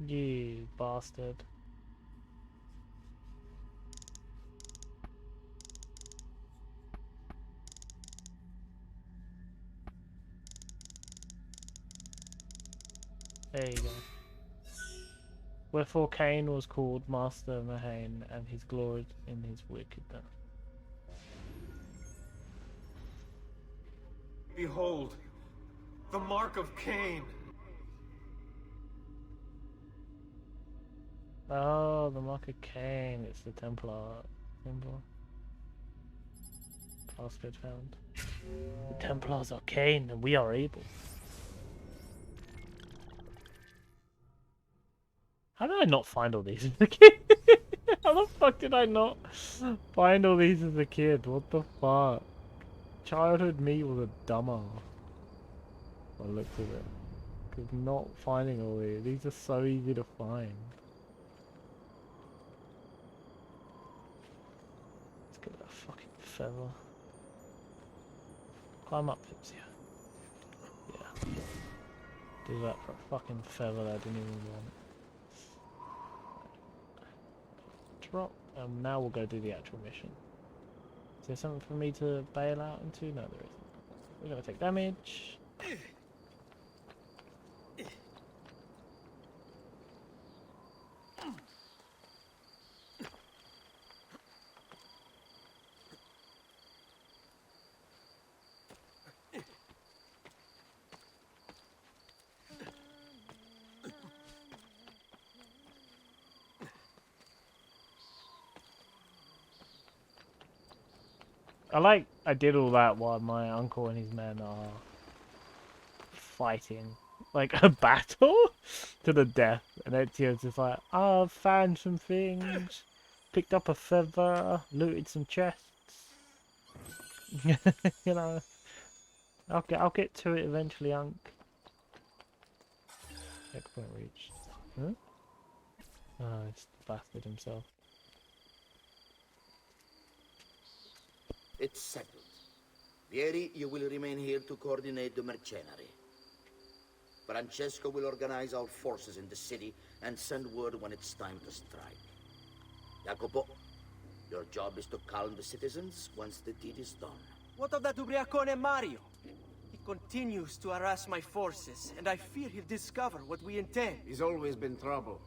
You bastard. There you go. Wherefore Cain was called Master Mahane, and he gloried in his wickedness. Behold, the mark of Cain. Oh, the mark of Cain. It's the Templar symbol. Password found. The Templars are Cain, and we are able. How did I not find all these as a kid? How the fuck did I not find all these as a kid? What the fuck? Childhood me was a dumbass. I looked at it. Because not finding all these are so easy to find. Let's get that fucking feather. Climb up, Fipsia. Yeah. Do that for a fucking feather that I didn't even want. Drop. Now we'll go do the actual mission. Is there something for me to bail out into? No, there isn't. We're gonna take damage. I did all that while my uncle and his men are fighting, like a battle to the death. And Ezio's just like, oh, I've found some things, picked up a feather, looted some chests. You know, I'll get to it eventually, Unc. Checkpoint reached. Huh? Oh, it's the bastard himself. It's settled. Vieri, you will remain here to coordinate the mercenary. Francesco will organize our forces in the city and send word when it's time to strike. Jacopo, your job is to calm the citizens once the deed is done. What of that ubriacone Mario? He continues to harass my forces, and I fear he'll discover what we intend. He's always been trouble.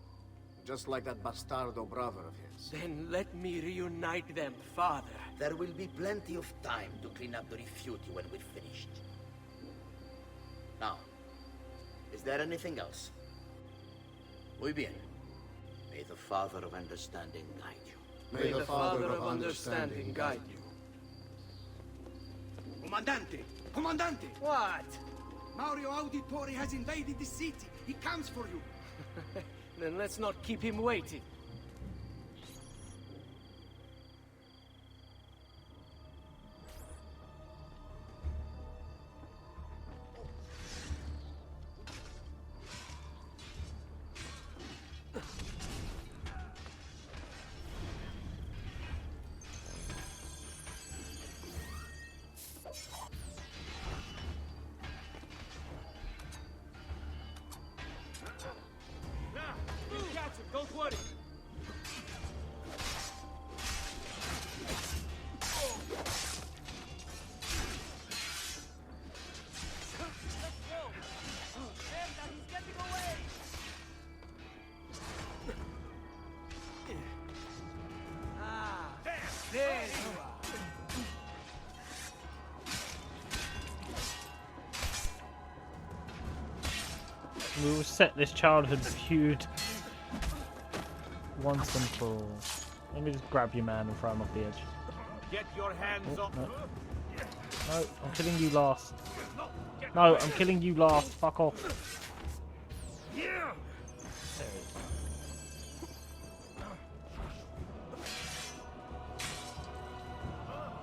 Just like that bastardo brother of his. Then let me reunite them, father. There will be plenty of time to clean up the refuti when we're finished. Now, is there anything else? Muy bien. May the Father of Understanding guide you. May the Father of Understanding guide you. Comandante! Comandante! What? Mario Auditore has invaded the city. He comes for you. Then let's not keep him waiting. Don't worry. There you are. We will set this childhood feud once and for all. Let me just grab your man and throw him off the edge. Get your hands off. No. No, I'm killing you last. No, I'm killing you last. Fuck off. There it is.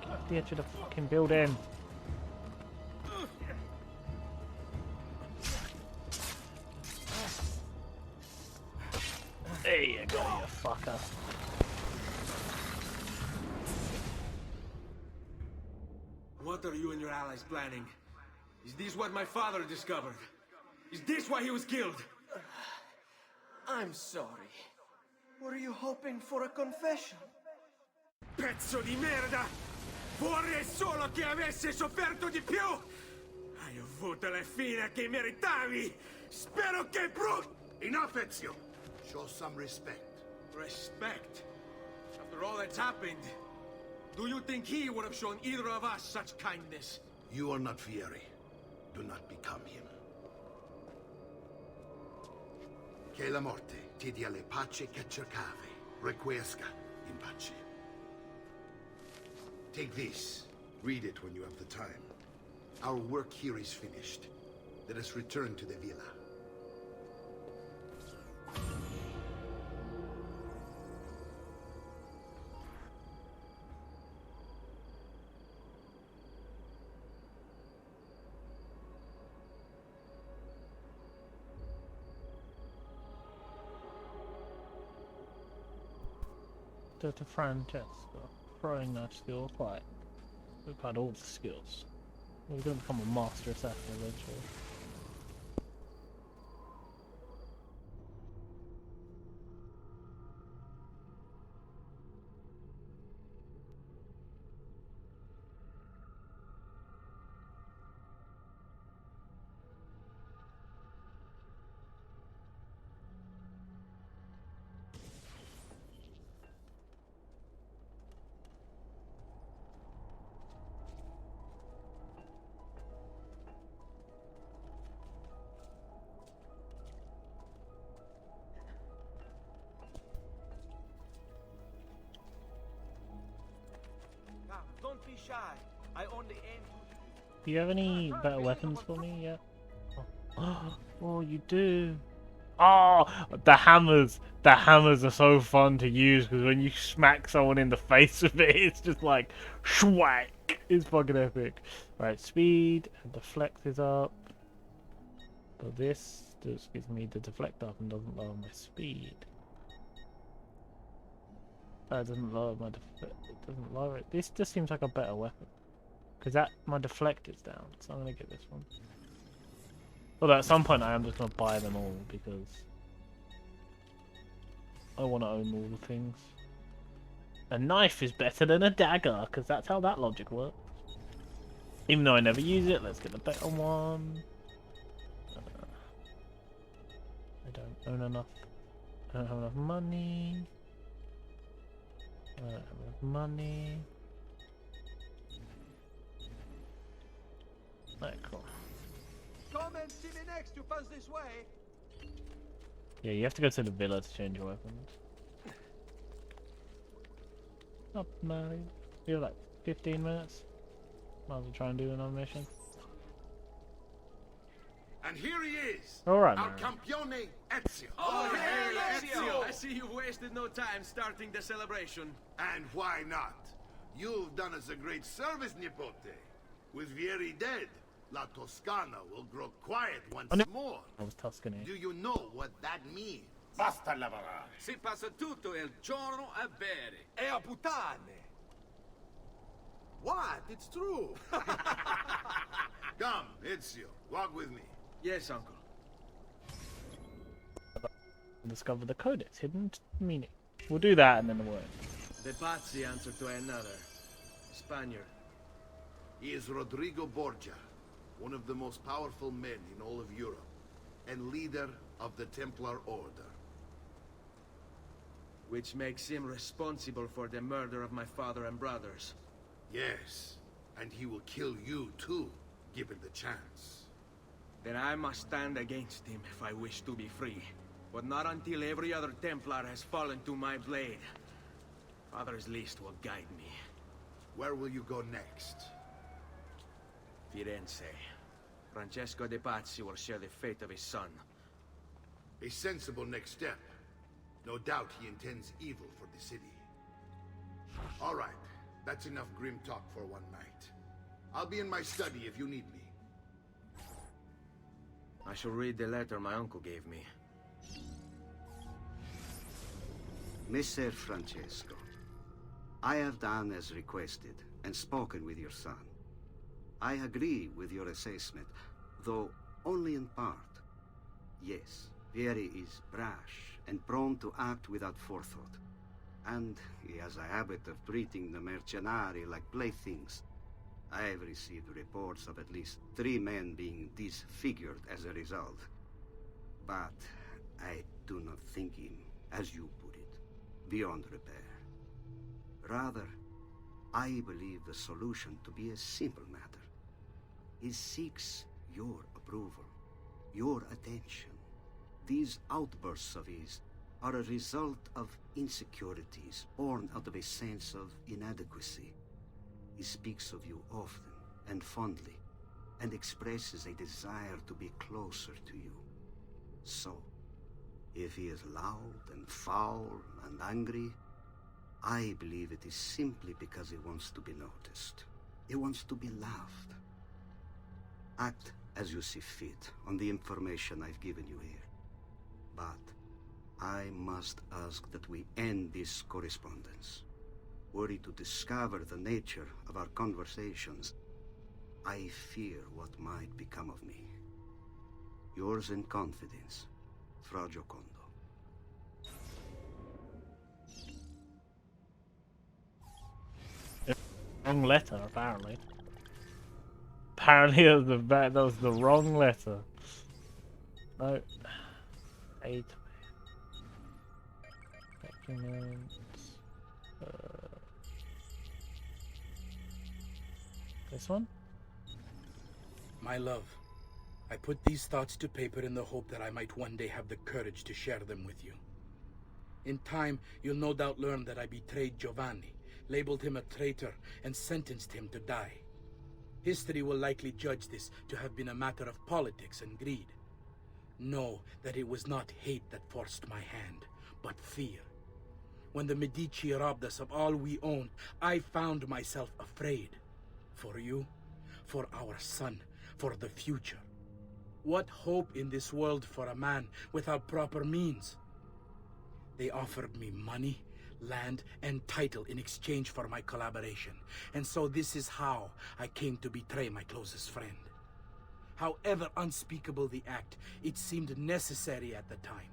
Get off the edge of the fucking building. There you go, you fucker. What are you and your allies planning? Is this what my father discovered? Is this why he was killed? I'm sorry. Were you hoping for a confession? Pezzo di merda! Vorrei solo che avessi sofferto di più! Hai avuto la fine che meritavi! Spero che Enough, Ezio! Show some respect. Respect? After all that's happened, do you think he would have shown either of us such kindness? You are not Vieri. Do not become him. Che la morte ti dia le pace che cercavi. Requiesca in pace. Take this. Read it when you have the time. Our work here is finished. Let us return to the villa. to Francesco. Throwing knife skill, quite. We've had all the skills. We're going to become a master assassin eventually. Don't be shy. I only aim to... Do you have any better weapons for me yet? Oh, you do. Oh, the hammers. The hammers are so fun to use because when you smack someone in the face with it, it's just like schwack. It's fucking epic. Right, speed and deflect is up. But this just gives me the deflect up and doesn't lower my speed. That doesn't lower my deflect. It doesn't lower it. This just seems like a better weapon. Because that my deflect is down, so I'm gonna get this one. Although at some point I am just gonna buy them all because I want to own all the things. A knife is better than a dagger because that's how that logic works. Even though I never use it, let's get the better one. I don't own enough. I don't have enough money. I don't have enough money. Alright, cool. Come and see me next. You pass this way. Yeah, you have to go to the villa to change your weapons. Up, Mario. You have like 15 minutes. Might as well try and do another mission. And here he is. Alright, our Mario. campione Ezio. Oh, hey, Ezio! I see you wasted no time starting the celebration. And why not? You've done us a great service, Nipote. With Vieri dead, La Toscana will grow quiet once more. I was Tuscany. Do you know what that means? Basta lavorare. Si passa tutto il giorno a bere. E a puttane. What? It's true. Come, Ezio, walk with me. Yes, uncle. Discover the codex, hidden meaning. We'll do that and then the word. The Pazzi answer to another. Spaniard. He is Rodrigo Borgia, one of the most powerful men in all of Europe, and leader of the Templar Order. Which makes him responsible for the murder of my father and brothers. Yes, and he will kill you too, given the chance. Then I must stand against him if I wish to be free. But not until every other Templar has fallen to my blade. Father's list will guide me. Where will you go next? Firenze. Francesco de Pazzi will share the fate of his son. A sensible next step. No doubt he intends evil for the city. All right, that's enough grim talk for one night. I'll be in my study if you need me. I shall read the letter my uncle gave me. Messer Francesco, I have done as requested and spoken with your son. I agree with your assessment, though only in part. Yes, Vieri is brash and prone to act without forethought. And he has a habit of treating the mercenari like playthings. I have received reports of at least 3 men being disfigured as a result. But I do not think him, as you put it, beyond repair. Rather, I believe the solution to be a simple matter. He seeks your approval, your attention. These outbursts of his are a result of insecurities born out of a sense of inadequacy. He speaks of you often and fondly, and expresses a desire to be closer to you. So, if he is loud and foul and angry, I believe it is simply because he wants to be noticed. He wants to be loved. Act as you see fit on the information I've given you here. But I must ask that we end this correspondence. Were he to discover the nature of our conversations, I fear what might become of me. Yours in confidence, Fra Giocondo. Wrong letter, apparently. Apparently that was the wrong letter. No. 8. Documents. This one? My love, I put these thoughts to paper in the hope that I might one day have the courage to share them with you. In time, you'll no doubt learn that I betrayed Giovanni, labeled him a traitor, and sentenced him to die. History will likely judge this to have been a matter of politics and greed. Know that it was not hate that forced my hand, but fear. When the Medici robbed us of all we owned, I found myself afraid. For you, for our son, for the future. What hope in this world for a man without proper means? They offered me money, land, and title in exchange for my collaboration. And so this is how I came to betray my closest friend. However unspeakable the act, it seemed necessary at the time.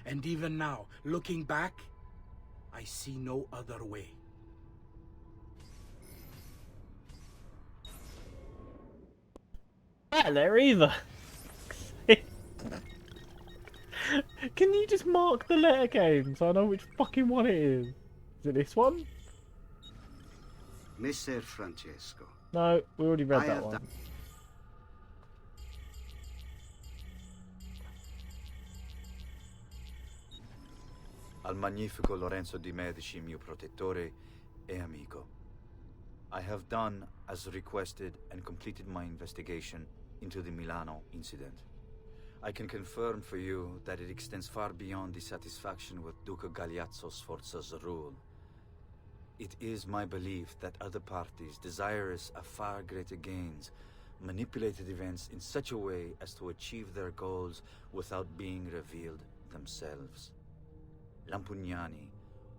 And even now, looking back, I see no other way. Not there either. Can you just mark the letter game so I know which fucking one it is? Is it this one? Messer Francesco. No, we already read that one. Al magnifico Lorenzo di Medici, mio protettore e amico. I have done as requested and completed my investigation into the Milano incident. I can confirm for you that it extends far beyond dissatisfaction with Duca Galeazzo Sforza's rule. It is my belief that other parties, desirous of far greater gains, manipulated events in such a way as to achieve their goals without being revealed themselves. Lampugnani,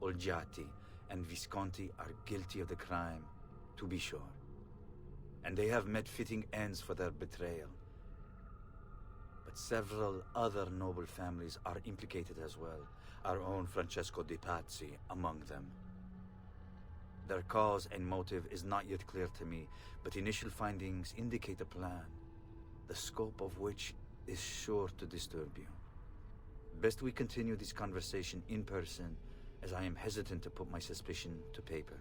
Olgiati, and Visconti are guilty of the crime, to be sure. And they have met fitting ends for their betrayal. But several other noble families are implicated as well, our own Francesco de Pazzi among them. Their cause and motive is not yet clear to me, but initial findings indicate a plan, the scope of which is sure to disturb you. Best we continue this conversation in person, as I am hesitant to put my suspicion to paper.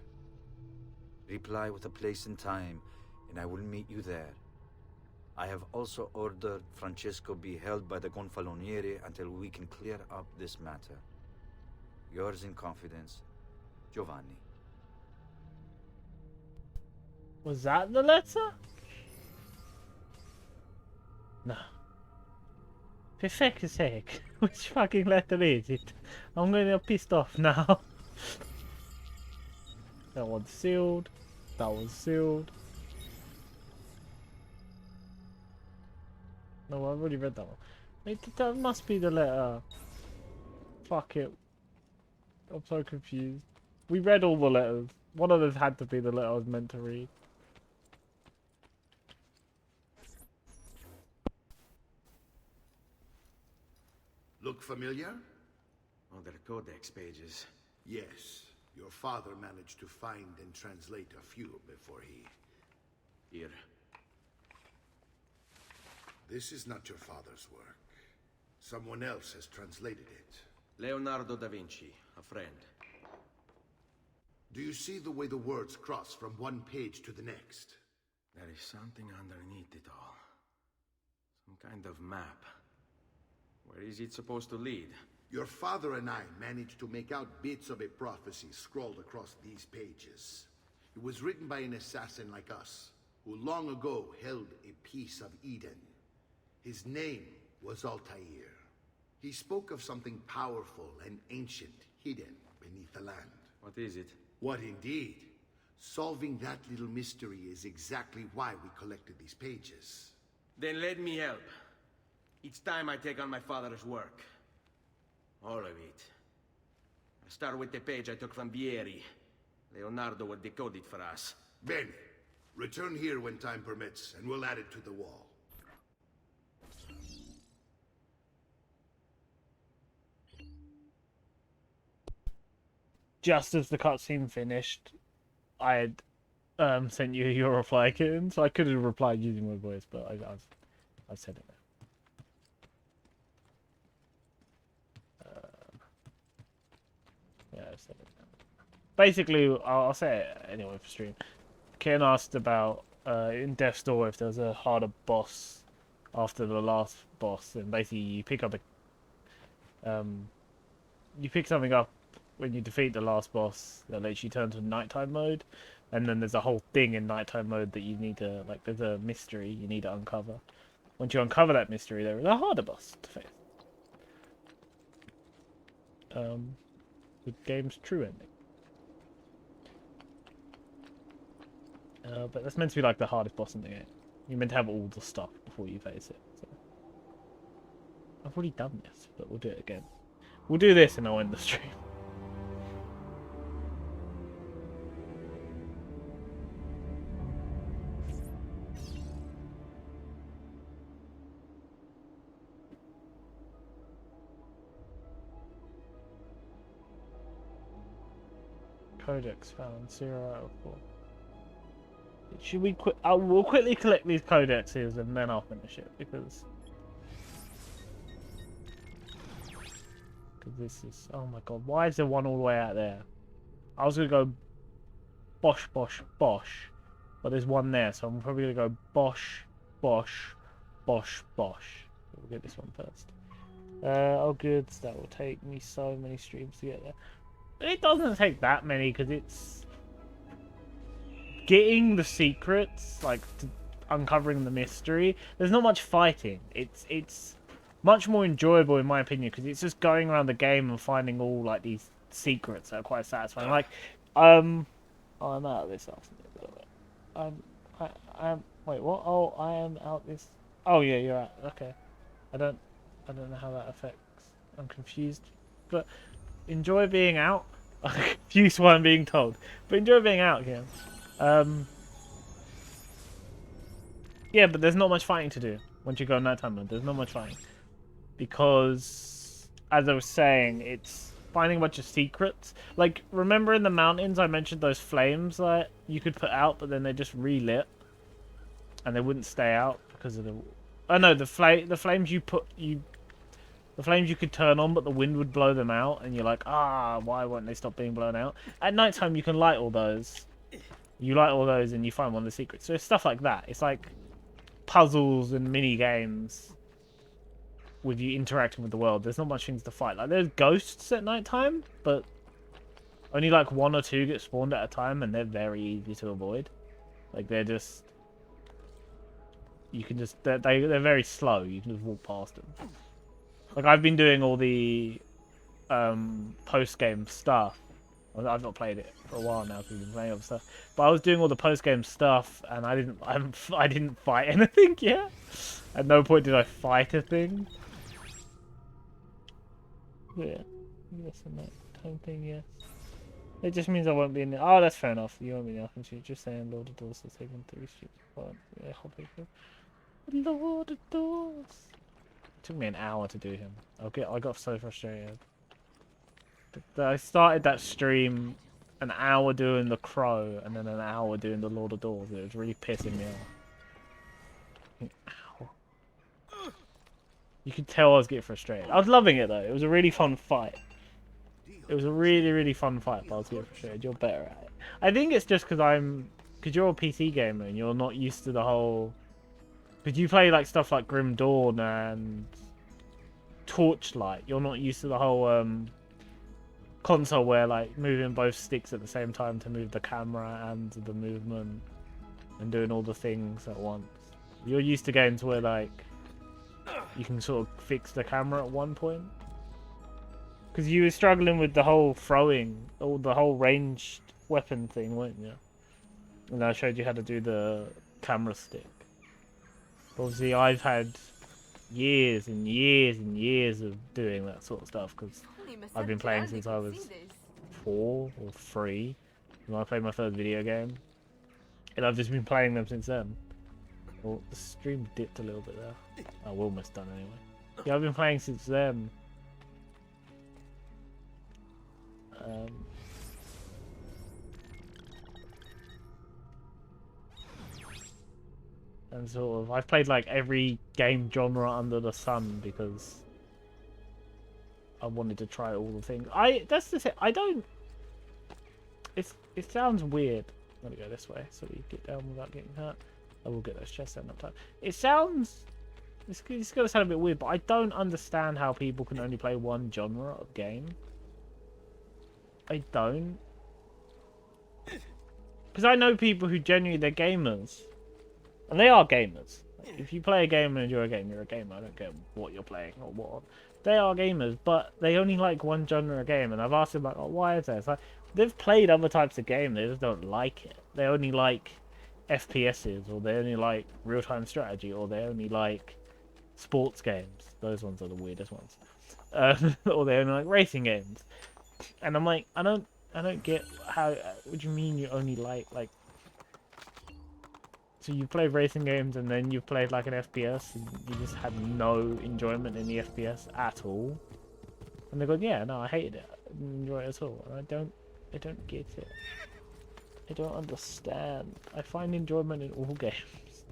Reply with a place and time, and I will meet you there. I have also ordered Francesco be held by the Gonfaloniere until we can clear up this matter. Yours in confidence, Giovanni. Was that the letter? No. For fuck's sake, which fucking letter is it? I'm going to get pissed off now. That one's sealed. That one's sealed. No, I've already read that one. That must be the letter. Fuck it. I'm so confused. We read all the letters. One of them had to be the letter I was meant to read. Look familiar? Oh, they're codex pages. Yes. Your father managed to find and translate a few before he... Here. This is not your father's work. Someone else has translated it. Leonardo da Vinci, a friend. Do you see the way the words cross from one page to the next? There is something underneath it all. Some kind of map. Where is it supposed to lead? Your father and I managed to make out bits of a prophecy scrawled across these pages. It was written by an assassin like us, who long ago held a piece of Eden. His name was Altair. He spoke of something powerful and ancient hidden beneath the land. What is it? What indeed? Solving that little mystery is exactly why we collected these pages. Then let me help. It's time I take on my father's work. All of it. I start with the page I took from Vieri. Leonardo will decode it for us. Bene. Return here when time permits, and we'll add it to the wall. Just as the cutscene finished, I had sent you your reply, Kitten, so I could have replied using my voice, but I said it now. Yeah, I said it now. Basically, I'll say it anyway for stream. Ken asked about in Death's Door if there was a harder boss after the last boss, and basically you pick up you pick something up when you defeat the last boss that lets you turn to nighttime mode, and then there's a whole thing in nighttime mode that you need to, like, there's a mystery you need to uncover. Once you uncover that mystery, there is a harder boss to face. The game's true ending. But that's meant to be like the hardest boss in the game. You're meant to have all the stuff before you face it. So. I've already done this, but we'll do it again. We'll do this and I'll end the stream. Codex found 0 out of 4. Should we quit? We'll quickly collect these codexes and then I'll finish it because this is, oh my god, why is there one all the way out there? I was gonna go bosh bosh bosh, but there's one there, so I'm probably gonna go bosh bosh bosh bosh. We'll get this one first. Oh good, that will take me so many streams to get there. It doesn't take that many because it's getting the secrets, like uncovering the mystery. There's not much fighting. It's much more enjoyable in my opinion because it's just going around the game and finding all like these secrets that are quite satisfying. Like, oh, I'm out of this afternoon. I'm wait, what? Oh, I am out this. Oh yeah, you're out. Okay, I don't know how that affects. I'm confused, but enjoy being out. I'm confused what I'm being told, but enjoy being out here. Yeah, but there's not much fighting to do once you go nighttime mode. There's not much fighting because, as I was saying, it's finding a bunch of secrets. Like, remember in the mountains I mentioned those flames that you could put out, but then they just relit and they wouldn't stay out because of the. Oh no, the flames you could turn on, but the wind would blow them out, and you're like, why won't they stop being blown out? At nighttime, you can light all those. You light all those, and you find one of the secrets. So it's stuff like that. It's like puzzles and mini games with you interacting with the world. There's not much things to fight. Like, there's ghosts at nighttime, but only like 1 or 2 get spawned at a time, and they're very easy to avoid. Like, they're just, you can just, they're very slow. You can just walk past them. Like, I've been doing all the post-game stuff. I've not played it for a while now because we've been playing other stuff. But I was doing all the post-game stuff, and I didn't fight anything yet. At no point did I fight a thing. Yeah, yes and that time thing, yes. It just means I won't be in there. Oh, that's fair enough. You won't be in the Arkham Street. Just saying, Lord of Doors has taken 3 streets. Yeah, Lord of Doors. It took me an hour to do him. I got so frustrated. I started that stream an hour doing the Crow and then an hour doing the Lord of Doors. It was really pissing me off. Ow. You could tell I was getting frustrated. I was loving it though. It was a really fun fight. It was a really, really fun fight, but I was getting frustrated. You're better at it. I think it's just because you're a PC gamer and you're not used to the whole. Because you play like stuff like Grim Dawn and Torchlight. You're not used to the whole console where like moving both sticks at the same time to move the camera and the movement and doing all the things at once. You're used to games where like you can sort of fix the camera at one point. Because you were struggling with the whole throwing, or the whole ranged weapon thing, weren't you? And I showed you how to do the camera stick. Obviously, I've had years and years and years of doing that sort of stuff because I've been playing since I was 4 or 3 when I played my first video game, and I've just been playing them since then. Well, the stream dipped a little bit there. Oh, we're almost done anyway. Yeah, I've been playing since then. And sort of, I've played like every game genre under the sun because I wanted to try all the things. That's the thing. I don't. It sounds weird. I'm gonna go this way so we get down without getting hurt. I will get those chests down up top. It sounds. It's gonna sound a bit weird, but I don't understand how people can only play one genre of game. I don't. Because I know people who genuinely, they're gamers. And they are gamers. Like, if you play a game and enjoy a game, you're a gamer. I don't care what you're playing or what. They are gamers, but they only like one genre of game. And I've asked them, like, oh, why is that? It's like, they've played other types of game, they just don't like it. They only like FPSs, or they only like real-time strategy, or they only like sports games. Those ones are the weirdest ones. Or they only like racing games. And I'm like, I don't get how. What do you mean you only like? So you play racing games and then you've played like an FPS and you just had no enjoyment in the FPS at all? And they go, yeah, no, I hated it. I didn't enjoy it at all. And I don't get it. I don't understand. I find enjoyment in all games.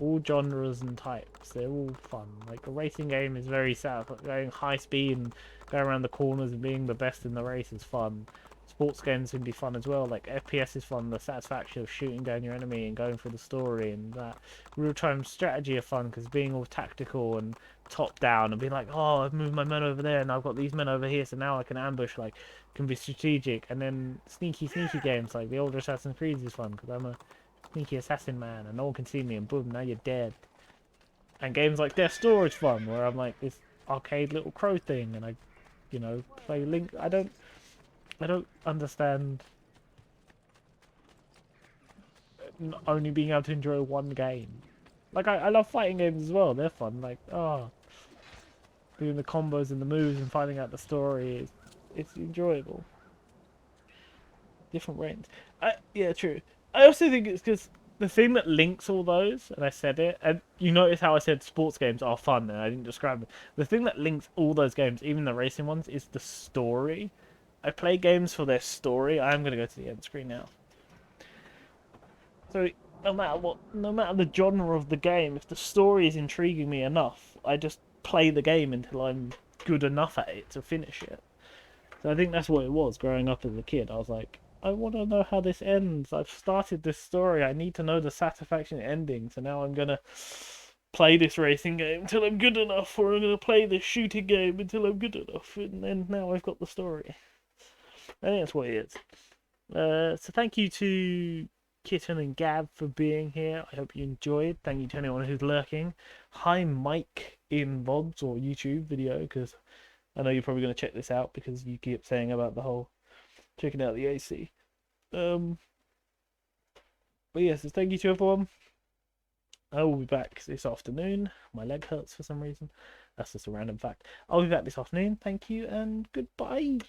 All genres and types. They're all fun. Like a racing game is very sad. Like going high speed and going around the corners and being the best in the race is fun. Sports games can be fun as well. Like FPS is fun. The satisfaction of shooting down your enemy and going through the story, and that real-time strategy are fun because being all tactical and top-down and being like, oh, I've moved my men over there and I've got these men over here, so now I can ambush. Like, can be strategic. And then sneaky games like the older Assassin's Creed is fun because I'm a sneaky assassin man and no one can see me and boom, now you're dead. And games like Death's Door is fun where I'm like this arcade little crow thing and I, play Link. I don't understand only being able to enjoy one game. Like, I love fighting games as well. They're fun. Like, doing the combos and the moves and finding out the story. It's enjoyable. Different range. Yeah, true. I also think it's because the thing that links all those, and I said it, and you notice how I said sports games are fun and I didn't describe it. The thing that links all those games, even the racing ones, is the story. I play games for their story. I'm going to go to the end screen now. So, no matter the genre of the game, if the story is intriguing me enough, I just play the game until I'm good enough at it to finish it. So I think that's what it was growing up as a kid. I was like, I want to know how this ends. I've started this story. I need to know the satisfaction ending. So now I'm going to play this racing game until I'm good enough, or I'm going to play this shooting game until I'm good enough. And then now I've got the story. I think that's what it is. So thank you to Kitten and Gab for being here. I hope you enjoyed. Thank you to anyone who's lurking. Hi Mike in VODs or YouTube video, because I know you're probably going to check this out because you keep saying about the whole checking out the AC. But yes, thank you to everyone. I will be back this afternoon. My leg hurts for some reason. That's just a random fact. I'll be back this afternoon. Thank you and goodbye.